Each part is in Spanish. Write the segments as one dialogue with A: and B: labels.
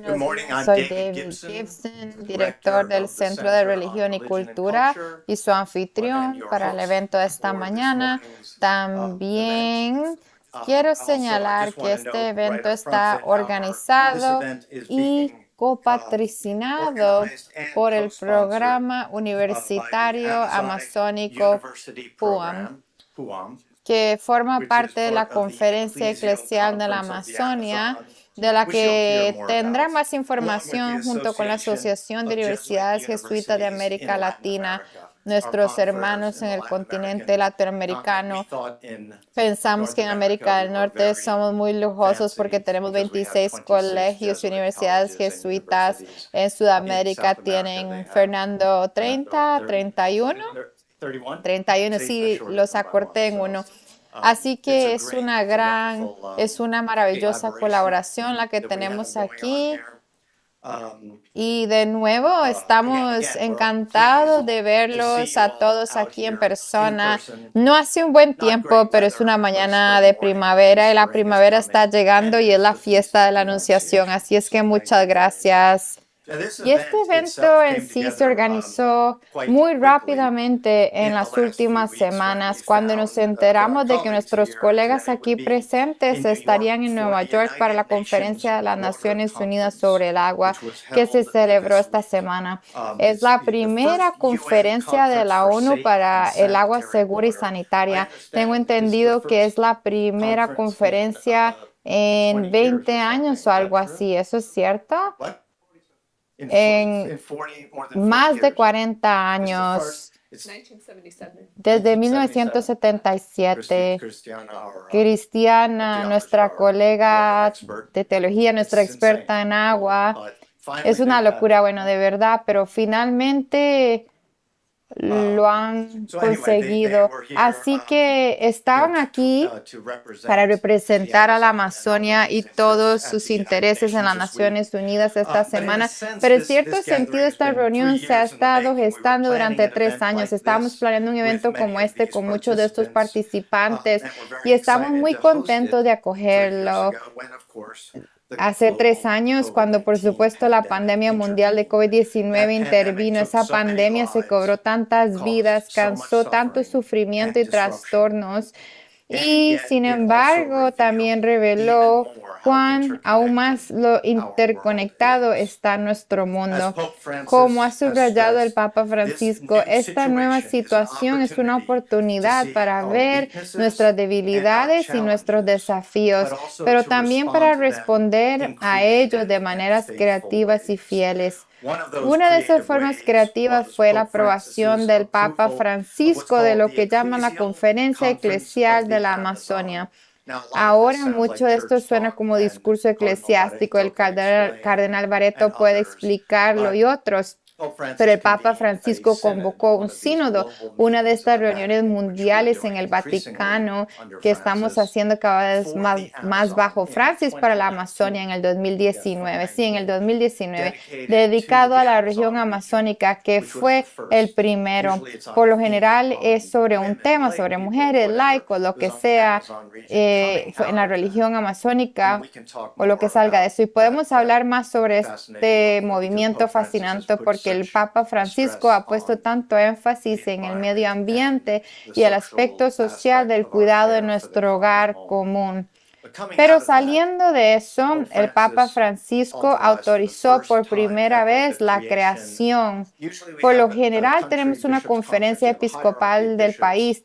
A: Buenos días, soy David Gibson, director del Centro de Religión y Cultura y su anfitrión para el evento de esta mañana. También quiero señalar que este evento está organizado y copatrocinado por el Programa Universitario Amazónico PUAM, que forma parte de la Conferencia Eclesial de la Amazonia, de la que tendrá más información junto con la Asociación de Universidades Jesuitas de América Latina, nuestros hermanos en el continente latinoamericano. Pensamos que en América del Norte somos muy lujosos porque tenemos 26 colegios y universidades jesuitas. En Sudamérica tienen, Fernando, 30, 31. 31, sí, los acorté en uno. Así que es una maravillosa colaboración la que tenemos aquí. Y de nuevo, estamos encantados de verlos a todos aquí en persona. No hace un buen tiempo, pero es una mañana de primavera y la primavera está llegando y es la fiesta de la Anunciación. Así es que muchas gracias. Y este evento en sí se organizó muy rápidamente en las últimas semanas, cuando nos enteramos de que nuestros colegas aquí presentes estarían en Nueva York para la Conferencia de las Naciones Unidas sobre el Agua, que se celebró esta semana. Es la primera conferencia de la ONU para el agua segura y sanitaria. Tengo entendido que es la primera conferencia en 20 años o algo así. ¿Eso es cierto? En más de 40 años, desde 1977, Cristiana, nuestra colega de teología, nuestra experta en agua, es una locura, bueno, de verdad, pero finalmente lo han conseguido. Así que estaban aquí para representar a la Amazonia y todos sus intereses en las Naciones Unidas esta semana. Pero en cierto sentido, esta reunión se ha estado gestando durante 3 años. Estábamos planeando un evento como este con muchos de estos participantes y estamos muy contentos de acogerlo. Hace 3 años, cuando por supuesto la pandemia mundial de COVID-19 intervino, esa pandemia se cobró tantas vidas, causó tanto sufrimiento y trastornos. Y sin embargo, también reveló cuán aún más lo interconectado está nuestro mundo. Como ha subrayado el Papa Francisco, esta nueva situación es una oportunidad para ver nuestras debilidades y nuestros desafíos, pero también para responder a ellos de maneras creativas y fieles. Una de esas formas creativas fue la aprobación del Papa Francisco de lo que llaman la Conferencia Eclesial de la Amazonia. Ahora mucho de esto suena como discurso eclesiástico. El cardenal Barreto puede explicarlo y otros. Pero el Papa Francisco convocó un sínodo, una de estas reuniones mundiales en el Vaticano que estamos haciendo cada vez más bajo Francis para la Amazonia en el 2019. Sí, en el 2019, dedicado a la región amazónica, que fue el primero. Por lo general es sobre un tema, sobre mujeres, laicos, lo que sea, en la religión amazónica o lo que salga de eso. Y podemos hablar más sobre este movimiento fascinante porque el Papa Francisco ha puesto tanto énfasis en el medio ambiente y el aspecto social del cuidado de nuestro hogar común. Pero saliendo de eso, el Papa Francisco autorizó por primera vez la creación. Por lo general tenemos una conferencia episcopal del país,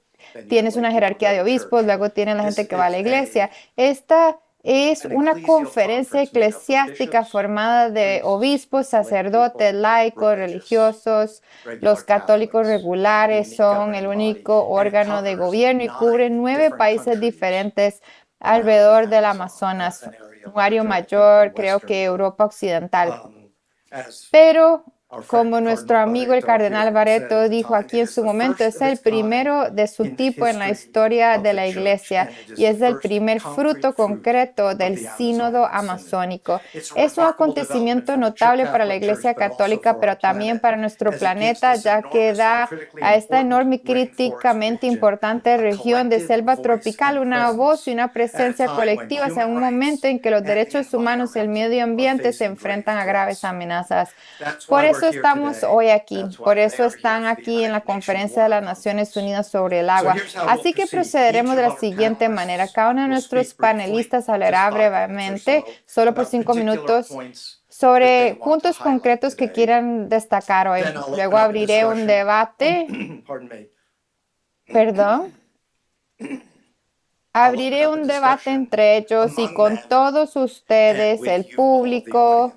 A: tienes una jerarquía de obispos, luego tienes la gente que va a la iglesia. Esta es una conferencia eclesiástica formada de obispos, sacerdotes, laicos, religiosos. Los católicos regulares son el único órgano de gobierno y cubren 9 países diferentes alrededor del Amazonas, un área mayor, creo que Europa Occidental. Pero Como nuestro amigo el cardenal Barreto dijo aquí en su momento, es el primero de su tipo en la historia de la Iglesia y es el primer fruto concreto del sínodo amazónico. Es un acontecimiento notable para la Iglesia Católica, pero también para nuestro planeta, ya que da a esta enorme y críticamente importante región de selva tropical una voz y una presencia colectivas en un momento en que los derechos humanos y el medio ambiente se enfrentan a graves amenazas. Por eso estamos hoy aquí, por eso están aquí en la Conferencia de las Naciones Unidas sobre el agua. Así que procederemos de la siguiente manera. Cada uno de nuestros panelistas hablará brevemente, solo por 5 minutos, sobre puntos concretos que quieran destacar hoy. Luego abriré un debate. Perdón. Abriré un debate entre ellos y con todos ustedes, el público,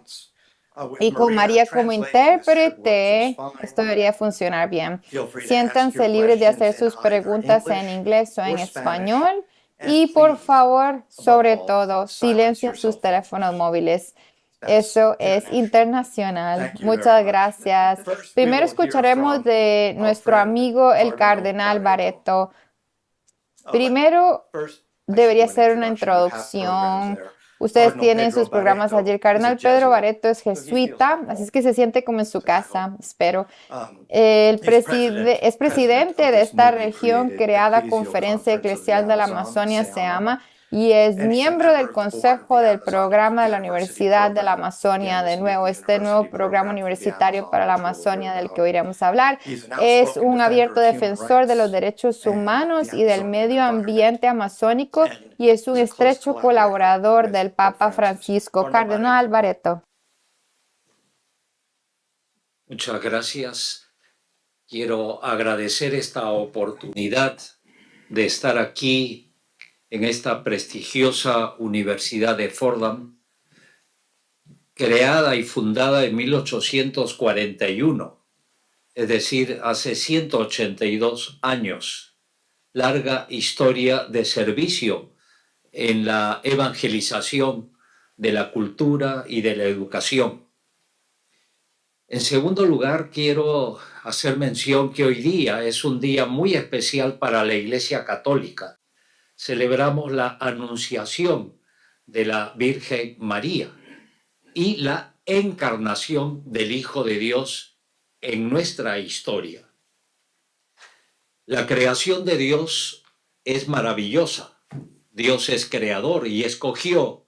A: y con María como intérprete. Esto debería funcionar bien. Siéntanse libres de hacer sus preguntas en inglés o en español. Y por favor, sobre todo, silencien sus teléfonos móviles. Eso es internacional. Muchas gracias. Primero escucharemos de nuestro amigo el cardenal Barreto. Primero debería ser una introducción. Ustedes tienen sus programas allí. El cardenal Pedro Barreto es jesuita, así es que se siente como en su casa, espero. Es presidente de esta región creada Conferencia Eclesial de la Amazonia, se llama, y es miembro del Consejo del Programa de la Universidad de la Amazonia. De nuevo, este nuevo programa universitario para la Amazonia del que oiremos hablar. Es un abierto defensor de los derechos humanos y del medio ambiente amazónico y es un estrecho colaborador del Papa Francisco. Cardenal Barreto.
B: Muchas gracias. Quiero agradecer esta oportunidad de estar aquí en esta prestigiosa Universidad de Fordham, creada y fundada en 1841, es decir, hace 182 años. Larga historia de servicio en la evangelización de la cultura y de la educación. En segundo lugar, quiero hacer mención que hoy día es un día muy especial para la Iglesia Católica. Celebramos la Anunciación de la Virgen María y la encarnación del Hijo de Dios en nuestra historia. La creación de Dios es maravillosa. Dios es creador y escogió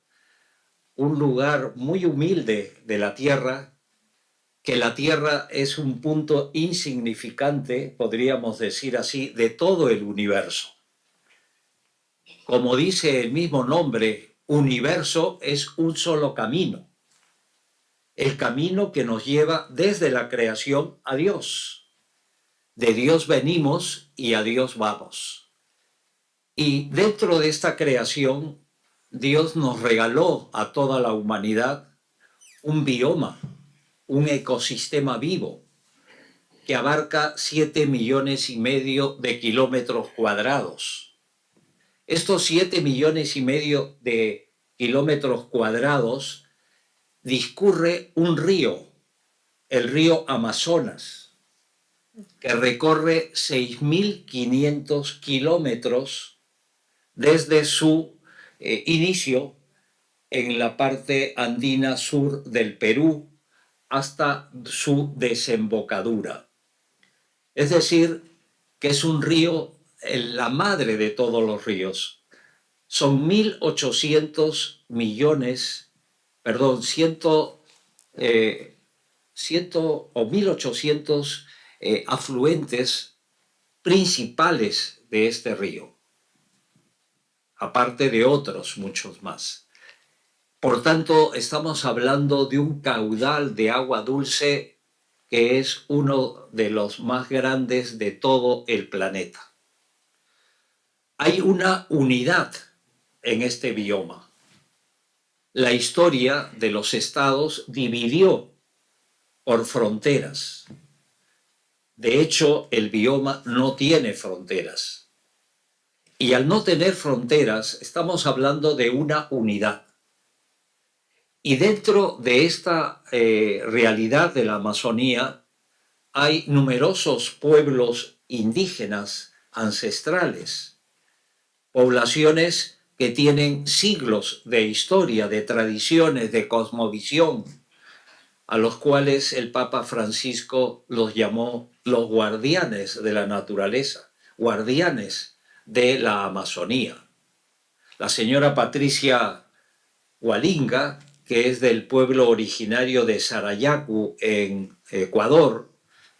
B: un lugar muy humilde de la tierra, que la tierra es un punto insignificante, podríamos decir así, de todo el universo. Como dice el mismo nombre, universo es un solo camino. El camino que nos lleva desde la creación a Dios. De Dios venimos y a Dios vamos. Y dentro de esta creación, Dios nos regaló a toda la humanidad un bioma, un ecosistema vivo que abarca 7,5 millones de kilómetros cuadrados. Estos 7,5 millones de kilómetros cuadrados discurre un río, el río Amazonas, que recorre 6,500 kilómetros desde su inicio en la parte andina sur del Perú hasta su desembocadura. Es decir, que es un río, la madre de todos los ríos. Son 1.800 millones, perdón, 1.800 afluentes principales de este río, aparte de otros muchos más. Por tanto, estamos hablando de un caudal de agua dulce que es uno de los más grandes de todo el planeta. Hay una unidad en este bioma. La historia de los estados dividió por fronteras. De hecho, el bioma no tiene fronteras. Y al no tener fronteras, estamos hablando de una unidad. Y dentro de esta realidad de la Amazonía hay numerosos pueblos indígenas ancestrales, poblaciones que tienen siglos de historia, de tradiciones, de cosmovisión, a los cuales el Papa Francisco los llamó los guardianes de la naturaleza, guardianes de la Amazonía. La señora Patricia Hualinga, que es del pueblo originario de Sarayacu, en Ecuador,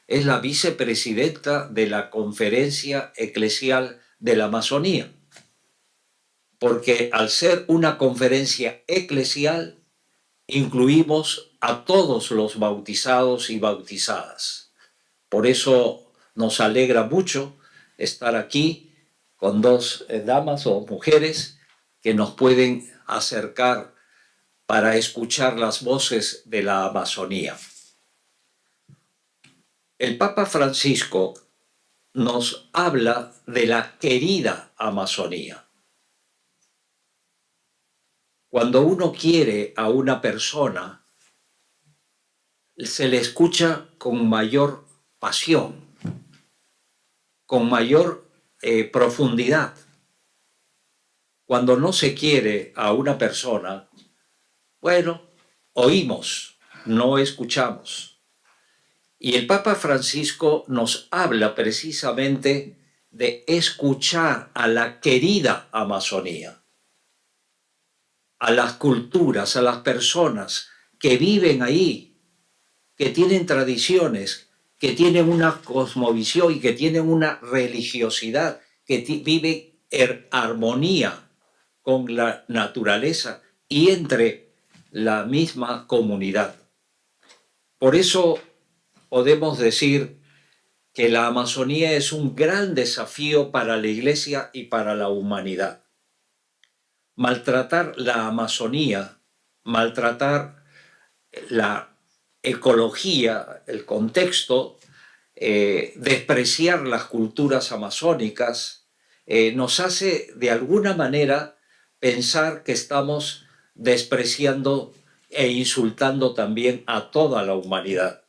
B: es la vicepresidenta de la Conferencia Eclesial de la Amazonía, porque al ser una conferencia eclesial, incluimos a todos los bautizados y bautizadas. Por eso nos alegra mucho estar aquí con dos damas o mujeres que nos pueden acercar para escuchar las voces de la Amazonía. El Papa Francisco nos habla de la querida Amazonía. Cuando uno quiere a una persona, se le escucha con mayor pasión, con mayor profundidad. Cuando no se quiere a una persona, bueno, oímos, no escuchamos. Y el Papa Francisco nos habla precisamente de escuchar a la querida Amazonía, a las culturas, a las personas que viven ahí, que tienen tradiciones, que tienen una cosmovisión y que tienen una religiosidad, que viven en armonía con la naturaleza y entre la misma comunidad. Por eso podemos decir que la Amazonía es un gran desafío para la Iglesia y para la humanidad. Maltratar la Amazonía, maltratar la ecología, el contexto, despreciar las culturas amazónicas, nos hace de alguna manera pensar que estamos despreciando e insultando también a toda la humanidad.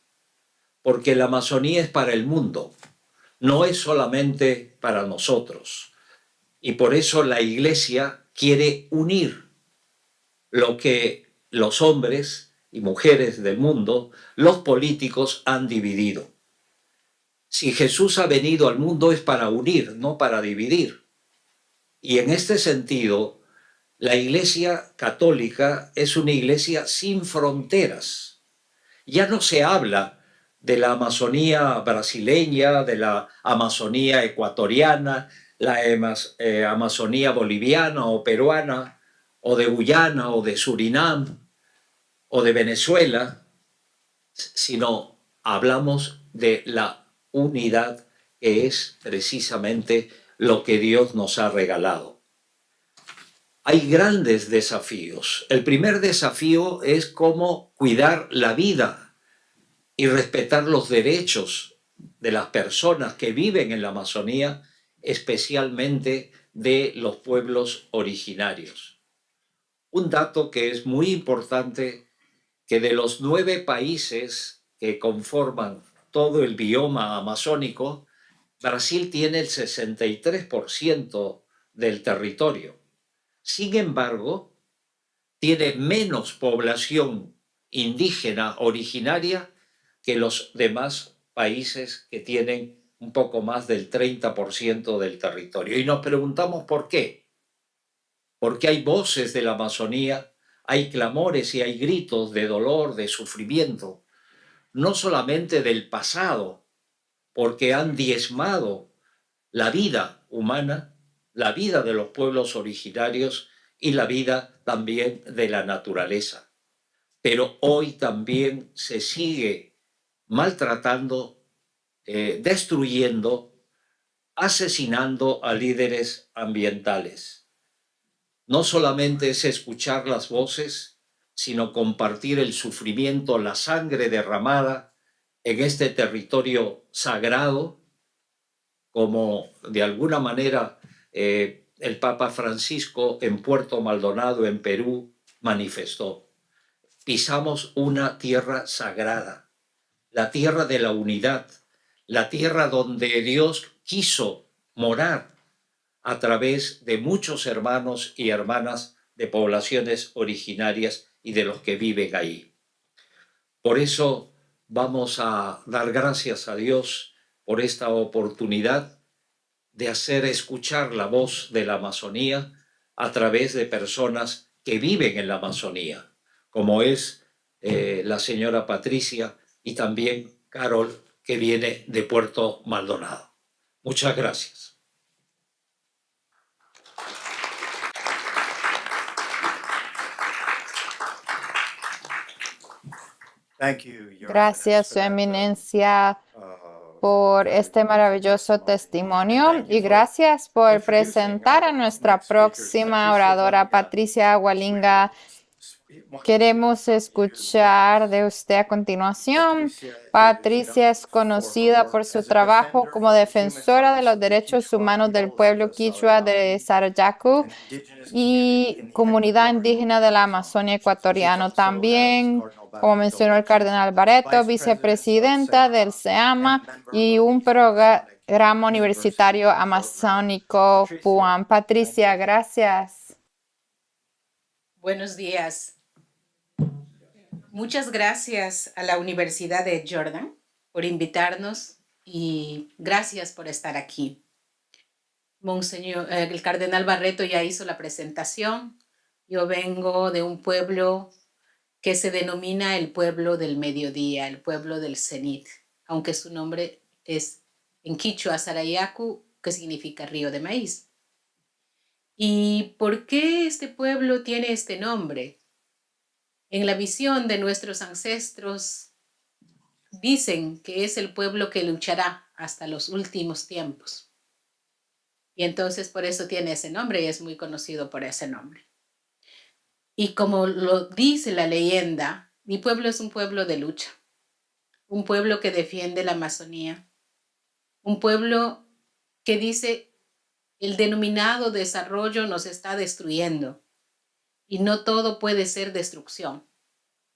B: Porque la Amazonía es para el mundo, no es solamente para nosotros. Y por eso la Iglesia quiere unir lo que los hombres y mujeres del mundo, los políticos, han dividido. Si Jesús ha venido al mundo es para unir, no para dividir. Y en este sentido, la Iglesia católica es una iglesia sin fronteras. Ya no se habla de la Amazonía brasileña, de la Amazonía ecuatoriana, la Amazonía boliviana o peruana, o de Guyana o de Surinam o de Venezuela, sino hablamos de la unidad que es precisamente lo que Dios nos ha regalado. Hay grandes desafíos. El primer desafío es cómo cuidar la vida y respetar los derechos de las personas que viven en la Amazonía, especialmente de los pueblos originarios. Un dato que es muy importante, que de los 9 países que conforman todo el bioma amazónico, Brasil tiene el 63% del territorio. Sin embargo, tiene menos población indígena originaria que los demás países que tienen un poco más del 30% del territorio. Y nos preguntamos por qué. Porque hay voces de la Amazonía, hay clamores y hay gritos de dolor, de sufrimiento, no solamente del pasado, porque han diezmado la vida humana, la vida de los pueblos originarios y la vida también de la naturaleza. Pero hoy también se sigue maltratando, destruyendo, asesinando a líderes ambientales. No solamente es escuchar las voces, sino compartir el sufrimiento, la sangre derramada en este territorio sagrado, como de alguna manera el Papa Francisco en Puerto Maldonado, en Perú, manifestó. pisamos una tierra sagrada, la tierra de la unidad, la tierra donde Dios quiso morar a través de muchos hermanos y hermanas de poblaciones originarias y de los que viven ahí. Por eso vamos a dar gracias a Dios por esta oportunidad de hacer escuchar la voz de la Amazonía a través de personas que viven en la Amazonía, como es la señora Patricia y también Carol, que viene de Puerto Maldonado. Muchas gracias.
A: Gracias, Su Eminencia, por este maravilloso testimonio y gracias por presentar a nuestra próxima oradora, Patricia Hualinga. Queremos escuchar de usted a continuación. Patricia es conocida por su trabajo como defensora de los derechos humanos del pueblo quichua de Sarayaku y comunidad indígena de la Amazonia ecuatoriana. También, como mencionó el cardenal Barreto, vicepresidenta del SEAMA y un programa universitario amazónico PUAM. Patricia, gracias.
C: Buenos días. Muchas gracias a la Universidad de Jordan por invitarnos y gracias por estar aquí. Monseñor, el cardenal Barreto ya hizo la presentación. Yo vengo de un pueblo que se denomina el pueblo del mediodía, el pueblo del cenit, aunque su nombre es en quichua Sarayaku, que significa río de maíz. ¿Y por qué este pueblo tiene este nombre? En la visión de nuestros ancestros, dicen que es el pueblo que luchará hasta los últimos tiempos. Y entonces por eso tiene ese nombre y es muy conocido por ese nombre. Y como lo dice la leyenda, mi pueblo es un pueblo de lucha, un pueblo que defiende la Amazonía, un pueblo que dice el denominado desarrollo nos está destruyendo y no todo puede ser destrucción.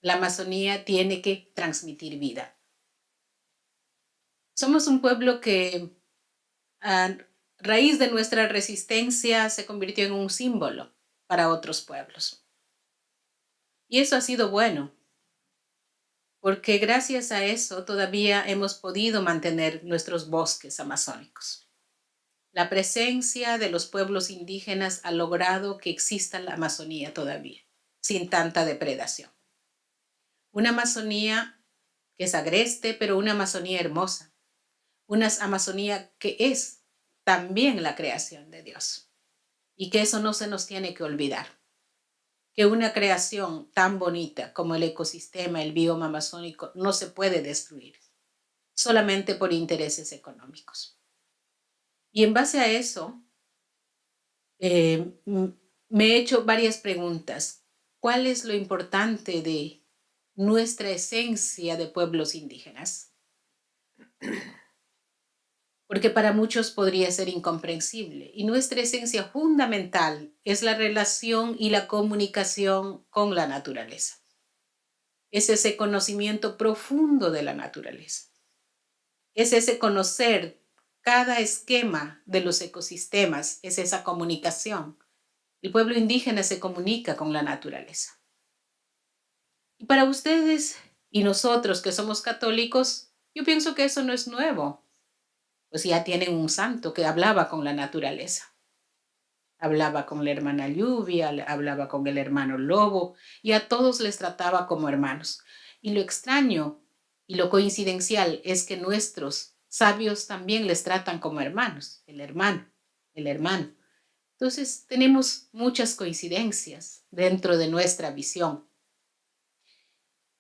C: La Amazonía tiene que transmitir vida. Somos un pueblo que a raíz de nuestra resistencia se convirtió en un símbolo para otros pueblos. Y eso ha sido bueno, porque gracias a eso todavía hemos podido mantener nuestros bosques amazónicos. La presencia de los pueblos indígenas ha logrado que exista la Amazonía todavía, sin tanta depredación. Una Amazonía que es agreste, pero una Amazonía hermosa. Una Amazonía que es también la creación de Dios. Y que eso no se nos tiene que olvidar. Que una creación tan bonita como el ecosistema, el bioma amazónico, no se puede destruir solamente por intereses económicos. Y en base a eso, me he hecho varias preguntas. ¿Cuál es lo importante de nuestra esencia de pueblos indígenas? Porque para muchos podría ser incomprensible. Y nuestra esencia fundamental es la relación y la comunicación con la naturaleza. Es ese conocimiento profundo de la naturaleza. Es ese conocer cada esquema de los ecosistemas, es esa comunicación. El pueblo indígena se comunica con la naturaleza. Y para ustedes y nosotros que somos católicos, yo pienso que eso no es nuevo. Pues ya tienen un santo que hablaba con la naturaleza. Hablaba con la hermana lluvia, hablaba con el hermano lobo y a todos les trataba como hermanos. Y lo extraño y lo coincidencial es que nuestros sabios también les tratan como hermanos, el hermano. Entonces tenemos muchas coincidencias dentro de nuestra visión.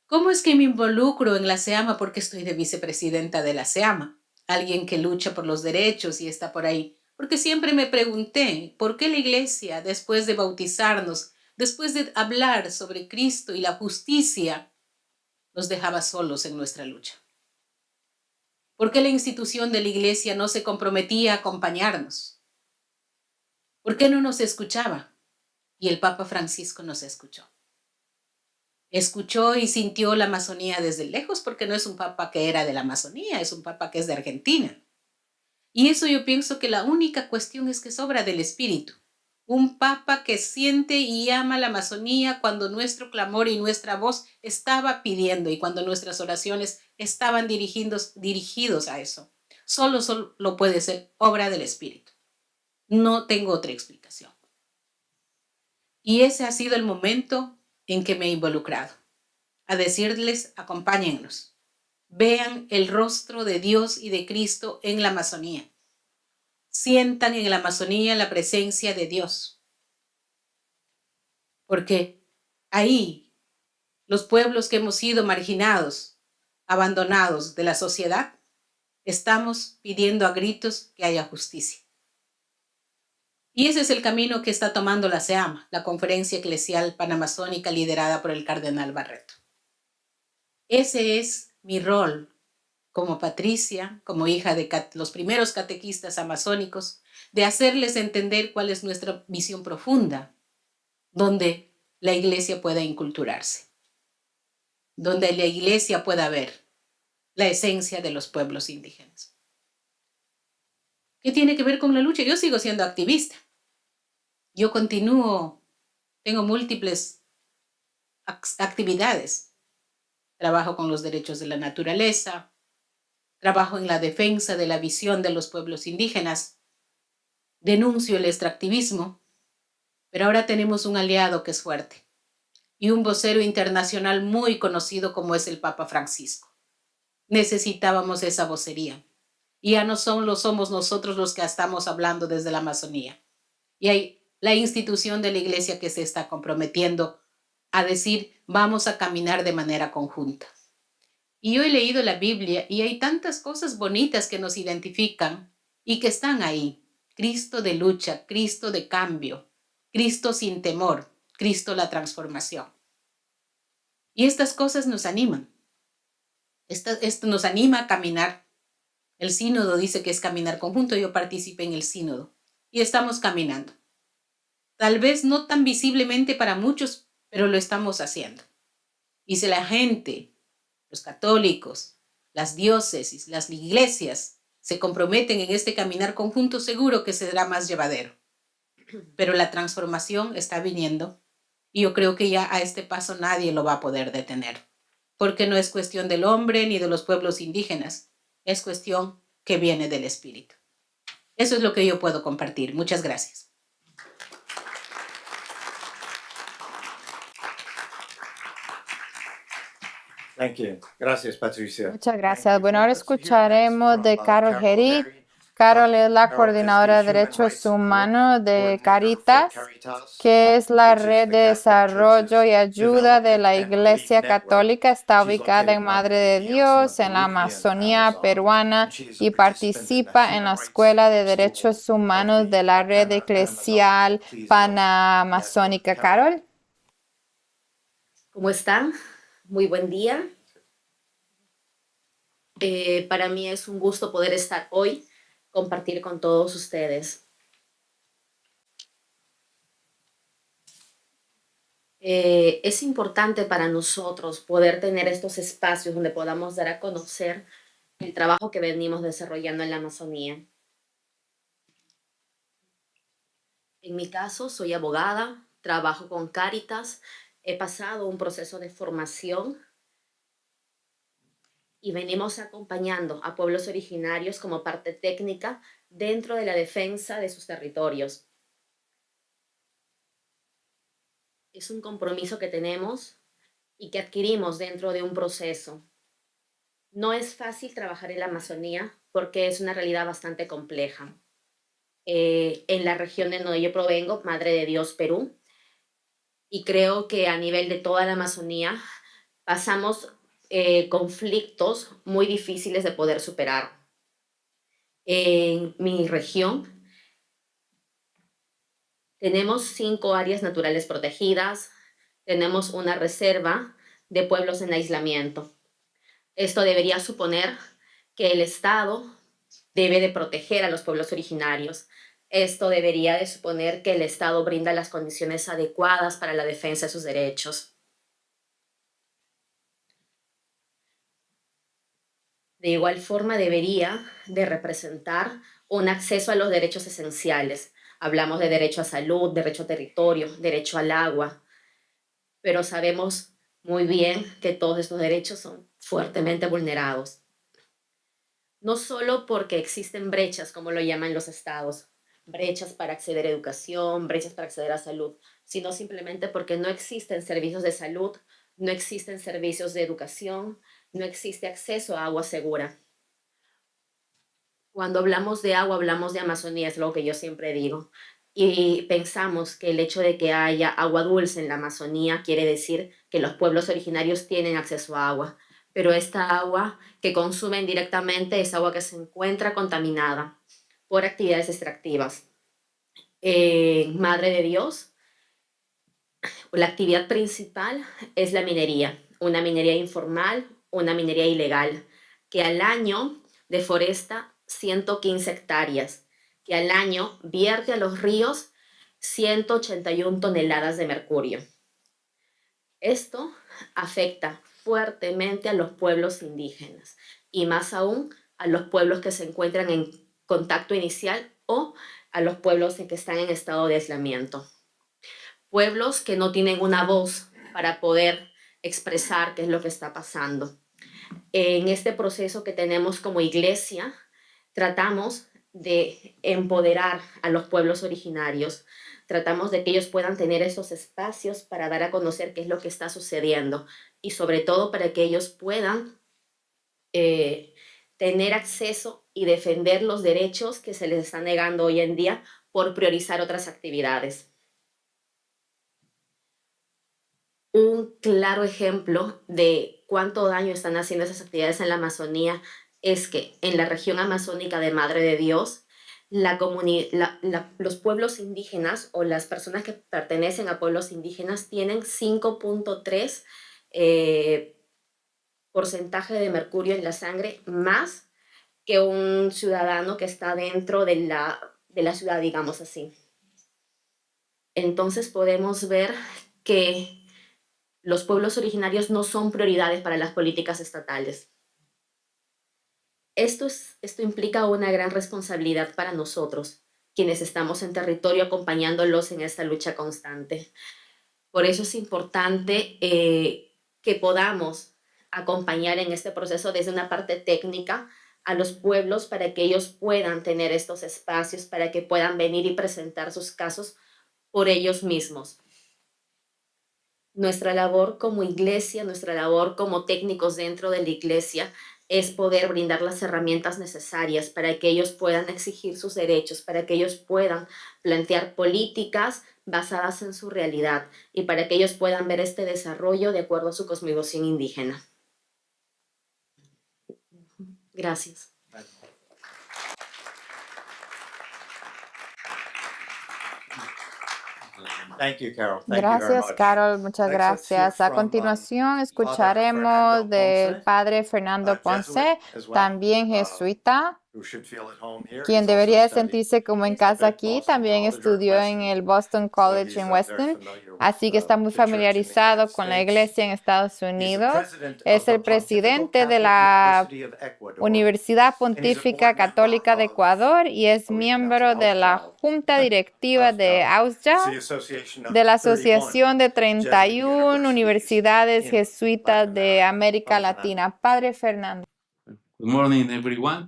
C: ¿Cómo es que me involucro en la SEAMA? Porque estoy de vicepresidenta de la SEAMA. Alguien que lucha por los derechos y está por ahí. Porque siempre me pregunté, ¿por qué la iglesia, después de bautizarnos, después de hablar sobre Cristo y la justicia, nos dejaba solos en nuestra lucha? ¿Por qué la institución de la iglesia no se comprometía a acompañarnos? ¿Por qué no nos escuchaba? Y el Papa Francisco nos escuchó. escuchó y sintió la Amazonía desde lejos, porque no es un papa que era de la Amazonía, es un papa que es de Argentina. Y eso yo pienso que la única cuestión es que es obra del Espíritu. Un papa que siente y ama la Amazonía cuando nuestro clamor y nuestra voz estaba pidiendo y cuando nuestras oraciones estaban dirigidos a eso. Solo puede ser obra del Espíritu. No tengo otra explicación. Y ese ha sido el momento en que me he involucrado, a decirles, acompáñennos, vean el rostro de Dios y de Cristo en la Amazonía. Sientan en la Amazonía la presencia de Dios. Porque ahí los pueblos que hemos sido marginados, abandonados de la sociedad, estamos pidiendo a gritos que haya justicia. Y ese es el camino que está tomando la SEAMA, la Conferencia Eclesial Panamazónica liderada por el Cardenal Barreto. Ese es mi rol como Patricia, como hija de los primeros catequistas amazónicos, de hacerles entender cuál es nuestra misión profunda, donde la iglesia pueda inculturarse, donde la iglesia pueda ver la esencia de los pueblos indígenas. ¿Qué tiene que ver con la lucha? Yo sigo siendo activista. Yo continúo, tengo múltiples actividades. Trabajo con los derechos de la naturaleza, trabajo en la defensa de la visión de los pueblos indígenas, denuncio el extractivismo, pero ahora tenemos un aliado que es fuerte y un vocero internacional muy conocido como es el Papa Francisco. Necesitábamos esa vocería. Y ya no somos nosotros los que estamos hablando desde la Amazonía. Y hay la institución de la iglesia que se está comprometiendo a decir, vamos a caminar de manera conjunta. Y yo he leído la Biblia y hay tantas cosas bonitas que nos identifican y que están ahí. Cristo de lucha, Cristo de cambio, Cristo sin temor, Cristo la transformación. Y estas cosas nos animan. Esto nos anima a caminar. El sínodo dice que es caminar conjunto. Yo participé en el sínodo y estamos caminando. Tal vez no tan visiblemente para muchos, pero lo estamos haciendo. Y si la gente, los católicos, las diócesis, las iglesias se comprometen en este caminar conjunto, seguro que será más llevadero. Pero la transformación está viniendo y yo creo que ya a este paso nadie lo va a poder detener, porque no es cuestión del hombre ni de los pueblos indígenas, es cuestión que viene del Espíritu. Eso es lo que yo puedo compartir. Muchas gracias.
D: Thank you. Gracias, Patricia.
A: Muchas gracias. Bueno, ahora escucharemos de Carol Heri. Carol es la coordinadora de derechos humanos de Caritas, que es la red de desarrollo y ayuda de la Iglesia Católica. Está ubicada en Madre de Dios, en la Amazonía peruana, y participa en la Escuela de Derechos Humanos de la Red Eclesial Panamazónica. Carol.
E: ¿Cómo están? Muy buen día. Para mí es un gusto poder estar hoy, compartir con todos ustedes. Es importante para nosotros poder tener estos espacios donde podamos dar a conocer el trabajo que venimos desarrollando en la Amazonía. En mi caso, soy abogada, trabajo con Cáritas, he pasado un proceso de formación y venimos acompañando a pueblos originarios como parte técnica dentro de la defensa de sus territorios. Es un compromiso que tenemos y que adquirimos dentro de un proceso. No es fácil trabajar en la Amazonía porque es una realidad bastante compleja. En la región de donde yo provengo, Madre de Dios, Perú, y creo que a nivel de toda la Amazonía pasamos conflictos muy difíciles de poder superar. En mi región tenemos 5 áreas naturales protegidas, tenemos una reserva de pueblos en aislamiento. Esto debería suponer que el Estado debe de proteger a los pueblos originarios. Esto debería de suponer que el Estado brinda las condiciones adecuadas para la defensa de sus derechos. de igual forma debería de representar un acceso a los derechos esenciales. Hablamos de derecho a salud, derecho a territorio, derecho al agua, pero sabemos muy bien que todos estos derechos son fuertemente vulnerados. No solo porque existen brechas, como lo llaman los estados, brechas para acceder a educación, brechas para acceder a salud, sino simplemente porque no existen servicios de salud, no existen servicios de educación, no existe acceso a agua segura. Cuando hablamos de agua, hablamos de Amazonía, es lo que yo siempre digo. Y pensamos que el hecho de que haya agua dulce en la Amazonía quiere decir que los pueblos originarios tienen acceso a agua, pero esta agua que consumen directamente es agua que se encuentra contaminada por actividades extractivas. Madre de Dios, la actividad principal es la minería, una minería informal, una minería ilegal, que al año deforesta 115 hectáreas, que al año vierte a los ríos 181 toneladas de mercurio. Esto afecta fuertemente a los pueblos indígenas y más aún a los pueblos que se encuentran en contacto inicial o a los pueblos que están en estado de aislamiento. Pueblos que no tienen una voz para poder expresar qué es lo que está pasando. En este proceso que tenemos como iglesia, tratamos de empoderar a los pueblos originarios, tratamos de que ellos puedan tener esos espacios para dar a conocer qué es lo que está sucediendo y sobre todo para que ellos puedan tener acceso y defender los derechos que se les están negando hoy en día por priorizar otras actividades. Un claro ejemplo de cuánto daño están haciendo esas actividades en la Amazonía es que en la región amazónica de Madre de Dios, los pueblos indígenas o las personas que pertenecen a pueblos indígenas tienen 5.3 porcentaje de mercurio en la sangre más que un ciudadano que está dentro de la ciudad, digamos así. Entonces podemos ver que los pueblos originarios no son prioridades para las políticas estatales. Esto implica una gran responsabilidad para nosotros, quienes estamos en territorio acompañándolos en esta lucha constante. Por eso es importante que podamos acompañar en este proceso desde una parte técnica a los pueblos para que ellos puedan tener estos espacios, para que puedan venir y presentar sus casos por ellos mismos. Nuestra labor como iglesia, nuestra labor como técnicos dentro de la iglesia es poder brindar las herramientas necesarias para que ellos puedan exigir sus derechos, para que ellos puedan plantear políticas basadas en su realidad y para que ellos puedan ver este desarrollo de acuerdo a su cosmovisión indígena. Gracias.
D: Thank you, Carol. Thank you very
A: Gracias,
D: much.
A: Carol. Muchas
D: Next, let's hear
A: gracias. A
D: from,
A: continuación,
D: Fernando
A: escucharemos del
D: Ponce,
A: padre Fernando Ponce,
D: Jesuit as well,
A: también jesuita,
D: who should feel at home here.
A: quien
D: He's also
A: debería
D: studied
A: sentirse como en
D: at
A: casa
D: the
A: aquí.
D: Boston
A: También
D: College or
A: estudió en
D: Weston,
A: el Boston
D: so
A: College
D: he's
A: en
D: very
A: Weston,
D: familiar with
A: así que está muy
D: the church in the
A: familiarizado
D: United
A: con la
D: States.
A: iglesia en Estados
D: He's the
A: Unidos.
D: president
A: Es
D: of the
A: el
D: Pontifical
A: presidente de
D: Catholic
A: la
D: University of Ecuador,
A: Universidad
D: and he's a
A: Pontífica
D: board member
A: Católica de
D: of,
A: Ecuador y es
D: we pronounce it
A: miembro de la
D: AUSJAL,
A: Junta Directiva de
D: It's the
A: AUSJA,
D: association of
A: de la
D: 31
A: Asociación de
D: Jesuit
A: 31
D: universities
A: Universidades
D: in
A: Jesuitas
D: Latin
A: de
D: America.
A: América
D: Brother Fernando.
A: Latina. Padre Fernando.
F: Good morning, everyone.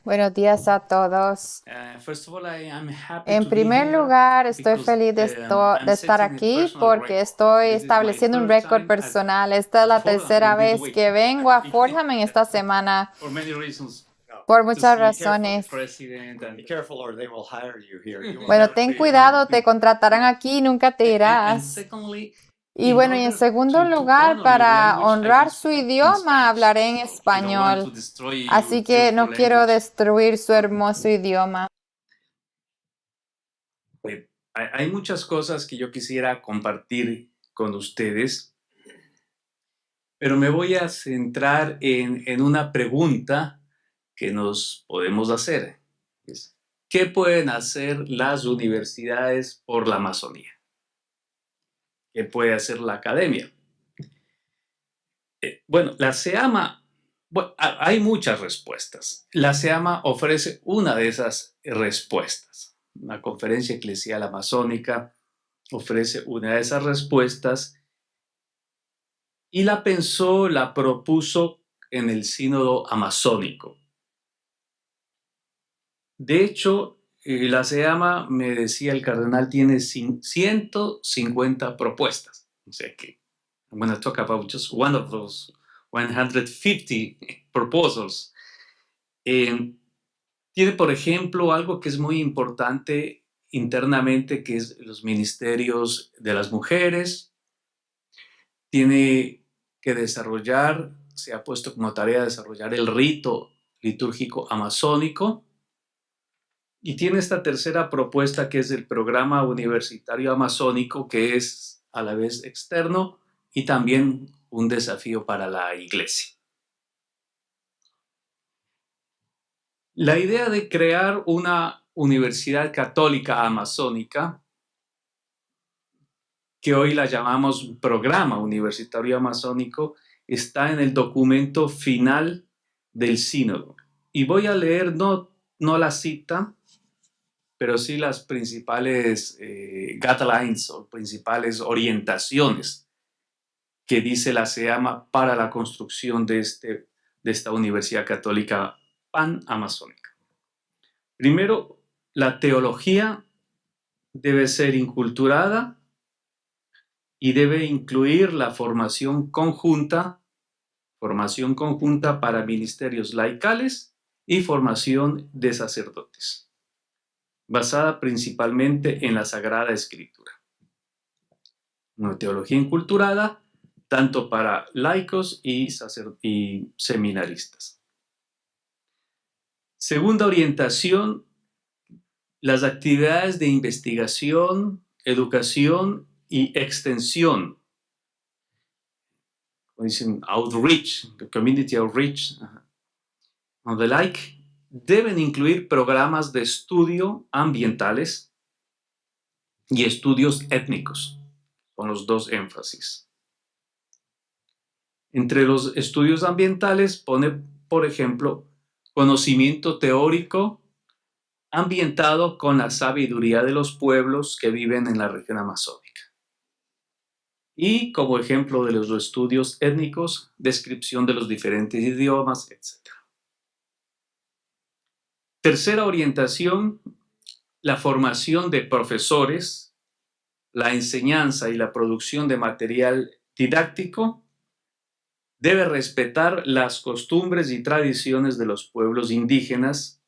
A: Buenos días a todos.
F: First of all, I am happy
A: En
F: to be
A: primer
F: here
A: lugar, estoy
F: because
A: feliz de
F: I'm
A: estar
F: setting a
A: aquí
F: personal
A: porque
F: record.
A: estoy
F: This is my
A: estableciendo un
F: third
A: récord
F: time
A: personal. Esta es la
F: Fordham
A: tercera
F: in this
A: vez
F: week.
A: que vengo a Fordham en esta semana
F: For many reasons.
A: por
F: To
A: muchas
F: see
A: razones.
F: President and
D: Be careful or they will hire you here. You will
A: Bueno,
D: never
A: ten
D: be
A: cuidado, te contratarán aquí y nunca te
F: and
A: irás.
F: secondly,
A: Y
F: in
A: bueno, y en
F: order
A: segundo
F: to
A: lugar,
F: honor your
A: para
F: language, I
A: honrar
F: will
A: su
F: speak in
A: idioma,
F: Spanish.
A: hablaré en
F: I don't want to
A: español.
F: destroy your
A: Así que no
F: beautiful
A: quiero
F: language.
A: destruir su hermoso idioma.
F: Hay muchas cosas que yo quisiera compartir con ustedes, pero me voy a centrar en una pregunta que nos podemos hacer. ¿Qué pueden hacer las universidades por la Amazonía? ¿Qué puede hacer la academia? Bueno, la SEAMA Bueno, hay muchas respuestas. La SEAMA ofrece una de esas respuestas. La Conferencia Eclesial Amazónica ofrece una de esas respuestas y la pensó, la propuso en el Sínodo Amazónico. De hecho, la SEAMA, me decía el cardenal, tiene 150 propuestas. O sea que, I'm going to talk about just one of those 150 proposals. Tiene, por ejemplo, algo que es muy importante internamente, que es los ministerios de las mujeres. Tiene que desarrollar, se ha puesto como tarea desarrollar el rito litúrgico amazónico. Y tiene esta tercera propuesta, que es el programa universitario amazónico, que es a la vez externo y también un desafío para la Iglesia. La idea de crear una universidad católica amazónica, que hoy la llamamos Programa Universitario Amazónico, está en el documento final del sínodo. Y voy a leer no la cita, pero sí las principales guidelines o principales orientaciones que dice la SEAMA para la construcción de esta Universidad Católica Pan-Amazónica. Primero, la teología debe ser inculturada y debe incluir la formación conjunta para ministerios laicales y formación de sacerdotes, basada principalmente en la Sagrada Escritura. Una teología inculturada tanto para laicos y seminaristas. Segunda orientación, las actividades de investigación, educación y extensión. Como dicen, outreach, community outreach, and the like, deben incluir programas de estudio ambientales y estudios étnicos. Son los dos énfasis. Entre los estudios ambientales pone, por ejemplo, conocimiento teórico ambientado con la sabiduría de los pueblos que viven en la región amazónica. Y como ejemplo de los estudios étnicos, descripción de los diferentes idiomas, etc. Tercera orientación, la formación de profesores, la enseñanza y la producción de material didáctico debe respetar las costumbres y tradiciones de los pueblos indígenas,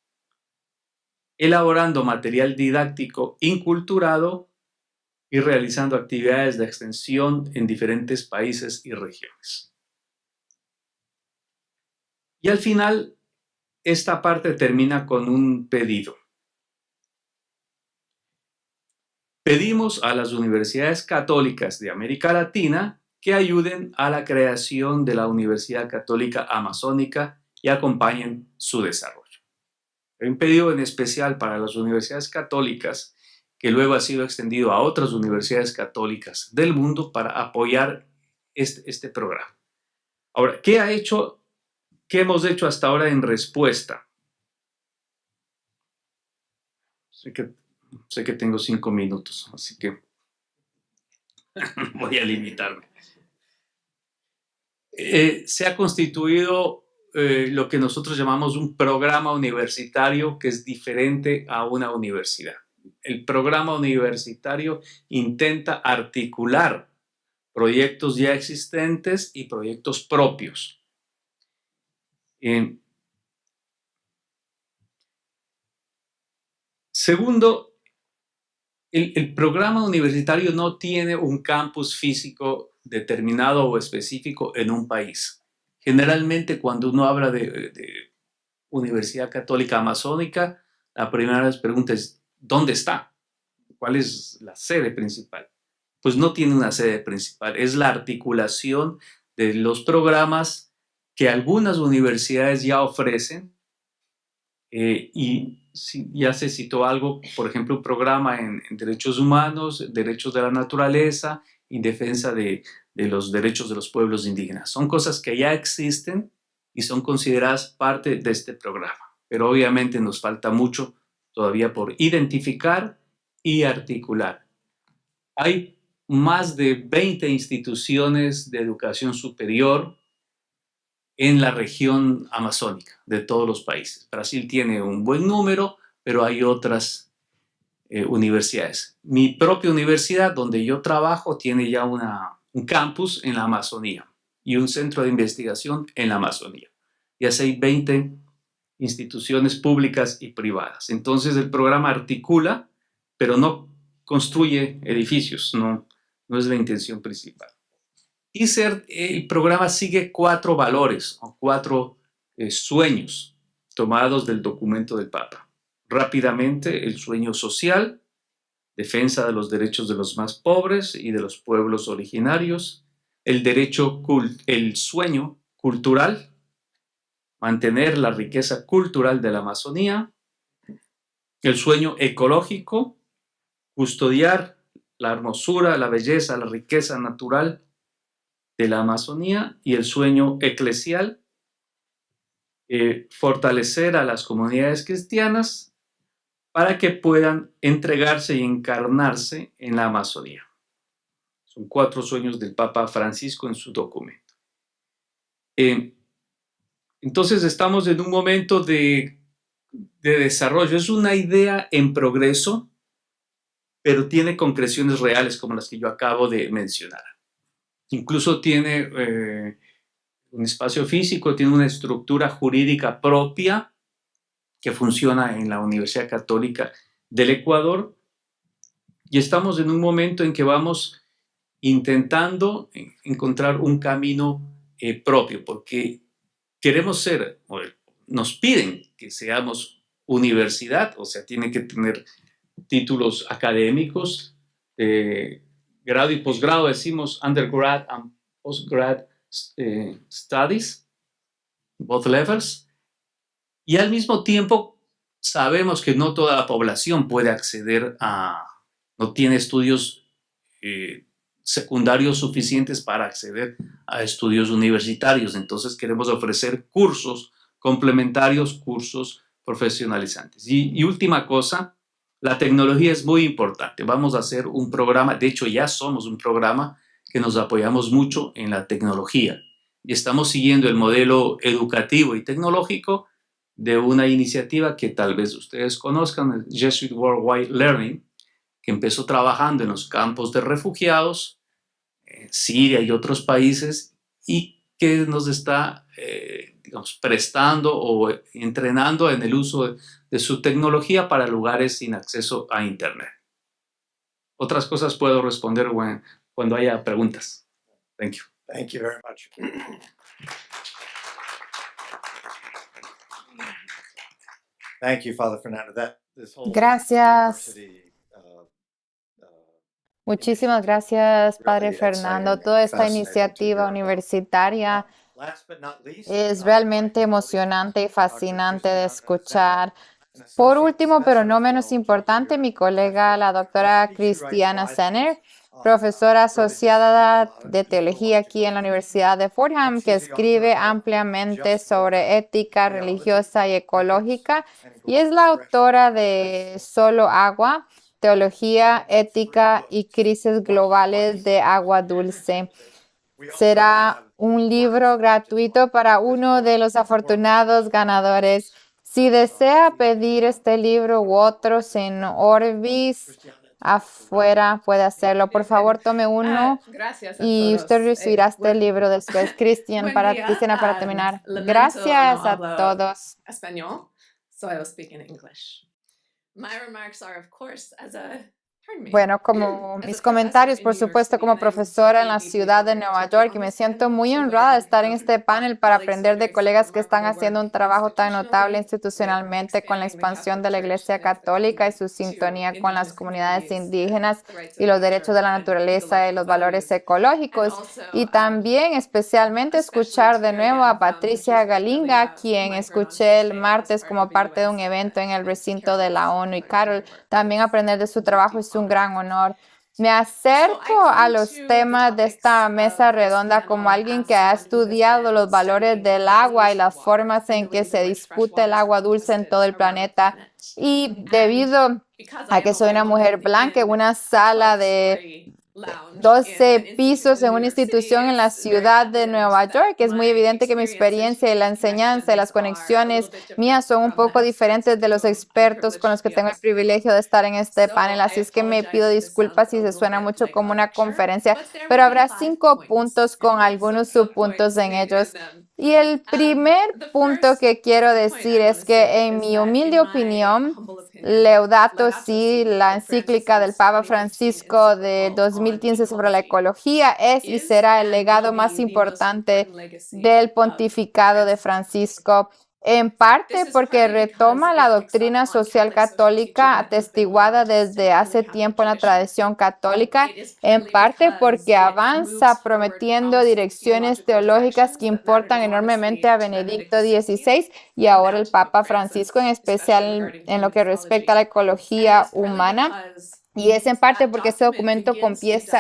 F: elaborando material didáctico inculturado y realizando actividades de extensión en diferentes países y regiones. Y al final, esta parte termina con un pedido. Pedimos a las universidades católicas de América Latina que ayuden a la creación de la Universidad Católica Amazónica y acompañen su desarrollo. Hay un pedido en especial para las universidades católicas que luego ha sido extendido a otras universidades católicas del mundo para apoyar este programa. Ahora, ¿qué hemos hecho hasta ahora en respuesta? Sé que tengo 5 minutos, así que voy a limitarme. Se ha constituido lo que nosotros llamamos un programa universitario que es diferente a una universidad. El programa universitario intenta articular proyectos ya existentes y proyectos propios. Segundo, el programa universitario no tiene un campus físico determinado o específico en un país. Generalmente, cuando uno habla de Universidad Católica Amazónica, la primera pregunta es, ¿dónde está? ¿Cuál es la sede principal? Pues no tiene una sede principal, es la articulación de los programas que algunas universidades ya ofrecen y ya se citó algo, por ejemplo, un programa en derechos humanos, derechos de la naturaleza y defensa de los derechos de los pueblos indígenas. Son cosas que ya existen y son consideradas parte de este programa. Pero obviamente nos falta mucho todavía por identificar y articular. Hay más de 20 instituciones de educación superior en la región amazónica de todos los países. Brasil tiene un buen número, pero hay otras universidades. Mi propia universidad, donde yo trabajo, tiene ya un campus en la Amazonía y un centro de investigación en la Amazonía. Y así hay 20 instituciones públicas y privadas. Entonces el programa articula, pero no construye edificios, no es la intención principal. Y el programa sigue 4 valores o 4 sueños tomados del documento del Papa. Rápidamente, el sueño social, defensa de los derechos de los más pobres y de los pueblos originarios, el sueño cultural, mantener la riqueza cultural de la Amazonía, el sueño ecológico, custodiar la hermosura, la belleza, la riqueza natural de la Amazonía, y el sueño eclesial, fortalecer a las comunidades cristianas para que puedan entregarse y encarnarse en la Amazonía. Son 4 sueños del Papa Francisco en su documento. Entonces estamos en un momento de desarrollo. Es una idea en progreso, pero tiene concreciones reales como las que yo acabo de mencionar. Incluso tiene un espacio físico, tiene una estructura jurídica propia que funciona en la Universidad Católica del Ecuador, y estamos en un momento en que vamos intentando encontrar un camino propio, porque queremos ser, nos piden que seamos universidad, o sea, tiene que tener títulos académicos, grado y posgrado, decimos undergrad and postgrad studies, both levels, y al mismo tiempo sabemos que no toda la población puede acceder no tiene estudios secundarios suficientes para acceder a estudios universitarios. Entonces queremos ofrecer cursos complementarios, cursos profesionalizantes. Y última cosa, la tecnología es muy importante. Vamos a hacer un programa, de hecho ya somos un programa que nos apoyamos mucho en la tecnología y estamos siguiendo el modelo educativo y tecnológico de una iniciativa que tal vez ustedes conozcan, el Jesuit Worldwide Learning, que empezó trabajando en los campos de refugiados, Siria y otros países, y que nos está prestando o entrenando en el uso de su tecnología para lugares sin acceso a Internet. Otras cosas puedo responder cuando haya preguntas. Thank you.
D: Thank you very much. Thank you, Father Fernando.
A: Gracias. Muchísimas gracias, Padre Fernando. Toda esta iniciativa universitaria es realmente emocionante y fascinante de escuchar. Por último, pero no menos importante, mi colega, la doctora Cristiana Senner, profesora asociada de teología aquí en la Universidad de Fordham, que escribe ampliamente sobre ética religiosa y ecológica, y es la autora de Solo Agua, Teología, Ética y Crisis Globales de Agua Dulce. Será un libro gratuito para uno de los afortunados ganadores. Si desea pedir este libro u otros en Orbis, afuera, puede hacerlo. Por favor, tome uno y usted recibirá este libro después. Cristiana, para terminar. Gracias a todos.
G: Español, so I will speak in English. My remarks are, of course,
A: Bueno, como mis comentarios, por supuesto, como profesora en la ciudad de Nueva York, y me siento muy honrada de estar en este panel para aprender de colegas que están haciendo un trabajo tan notable institucionalmente con la expansión de la Iglesia Católica y su sintonía con las comunidades indígenas y los derechos de la naturaleza y los valores ecológicos. Y también especialmente escuchar de nuevo a Patricia Galinga, quien escuché el martes como parte de un evento en el recinto de la ONU, y Carol, también aprender de su trabajo es un gran honor. Me acerco a los temas de esta mesa redonda como alguien que ha estudiado los valores del agua y las formas en que se discute el agua dulce en todo el planeta. Y debido a que soy una mujer blanca en una sala de 12 pisos en una institución en la ciudad de Nueva York, es muy evidente que mi experiencia y la enseñanza y las conexiones mías son un poco diferentes de los expertos con los que tengo el privilegio de estar en este panel. Así es que me pido disculpas si se suena mucho como una conferencia, pero habrá 5 puntos con algunos subpuntos en ellos. Y el primer punto que quiero decir es que, en mi humilde opinión, Laudato Si, la encíclica del Papa Francisco de 2015 sobre la ecología, es y será el legado más importante del pontificado de Francisco. En parte porque retoma la doctrina social católica atestiguada desde hace tiempo en la tradición católica, en parte porque avanza prometiendo direcciones teológicas que importan enormemente a Benedicto XVI y ahora el Papa Francisco, en especial en lo que respecta a la ecología humana. Y es en parte porque este documento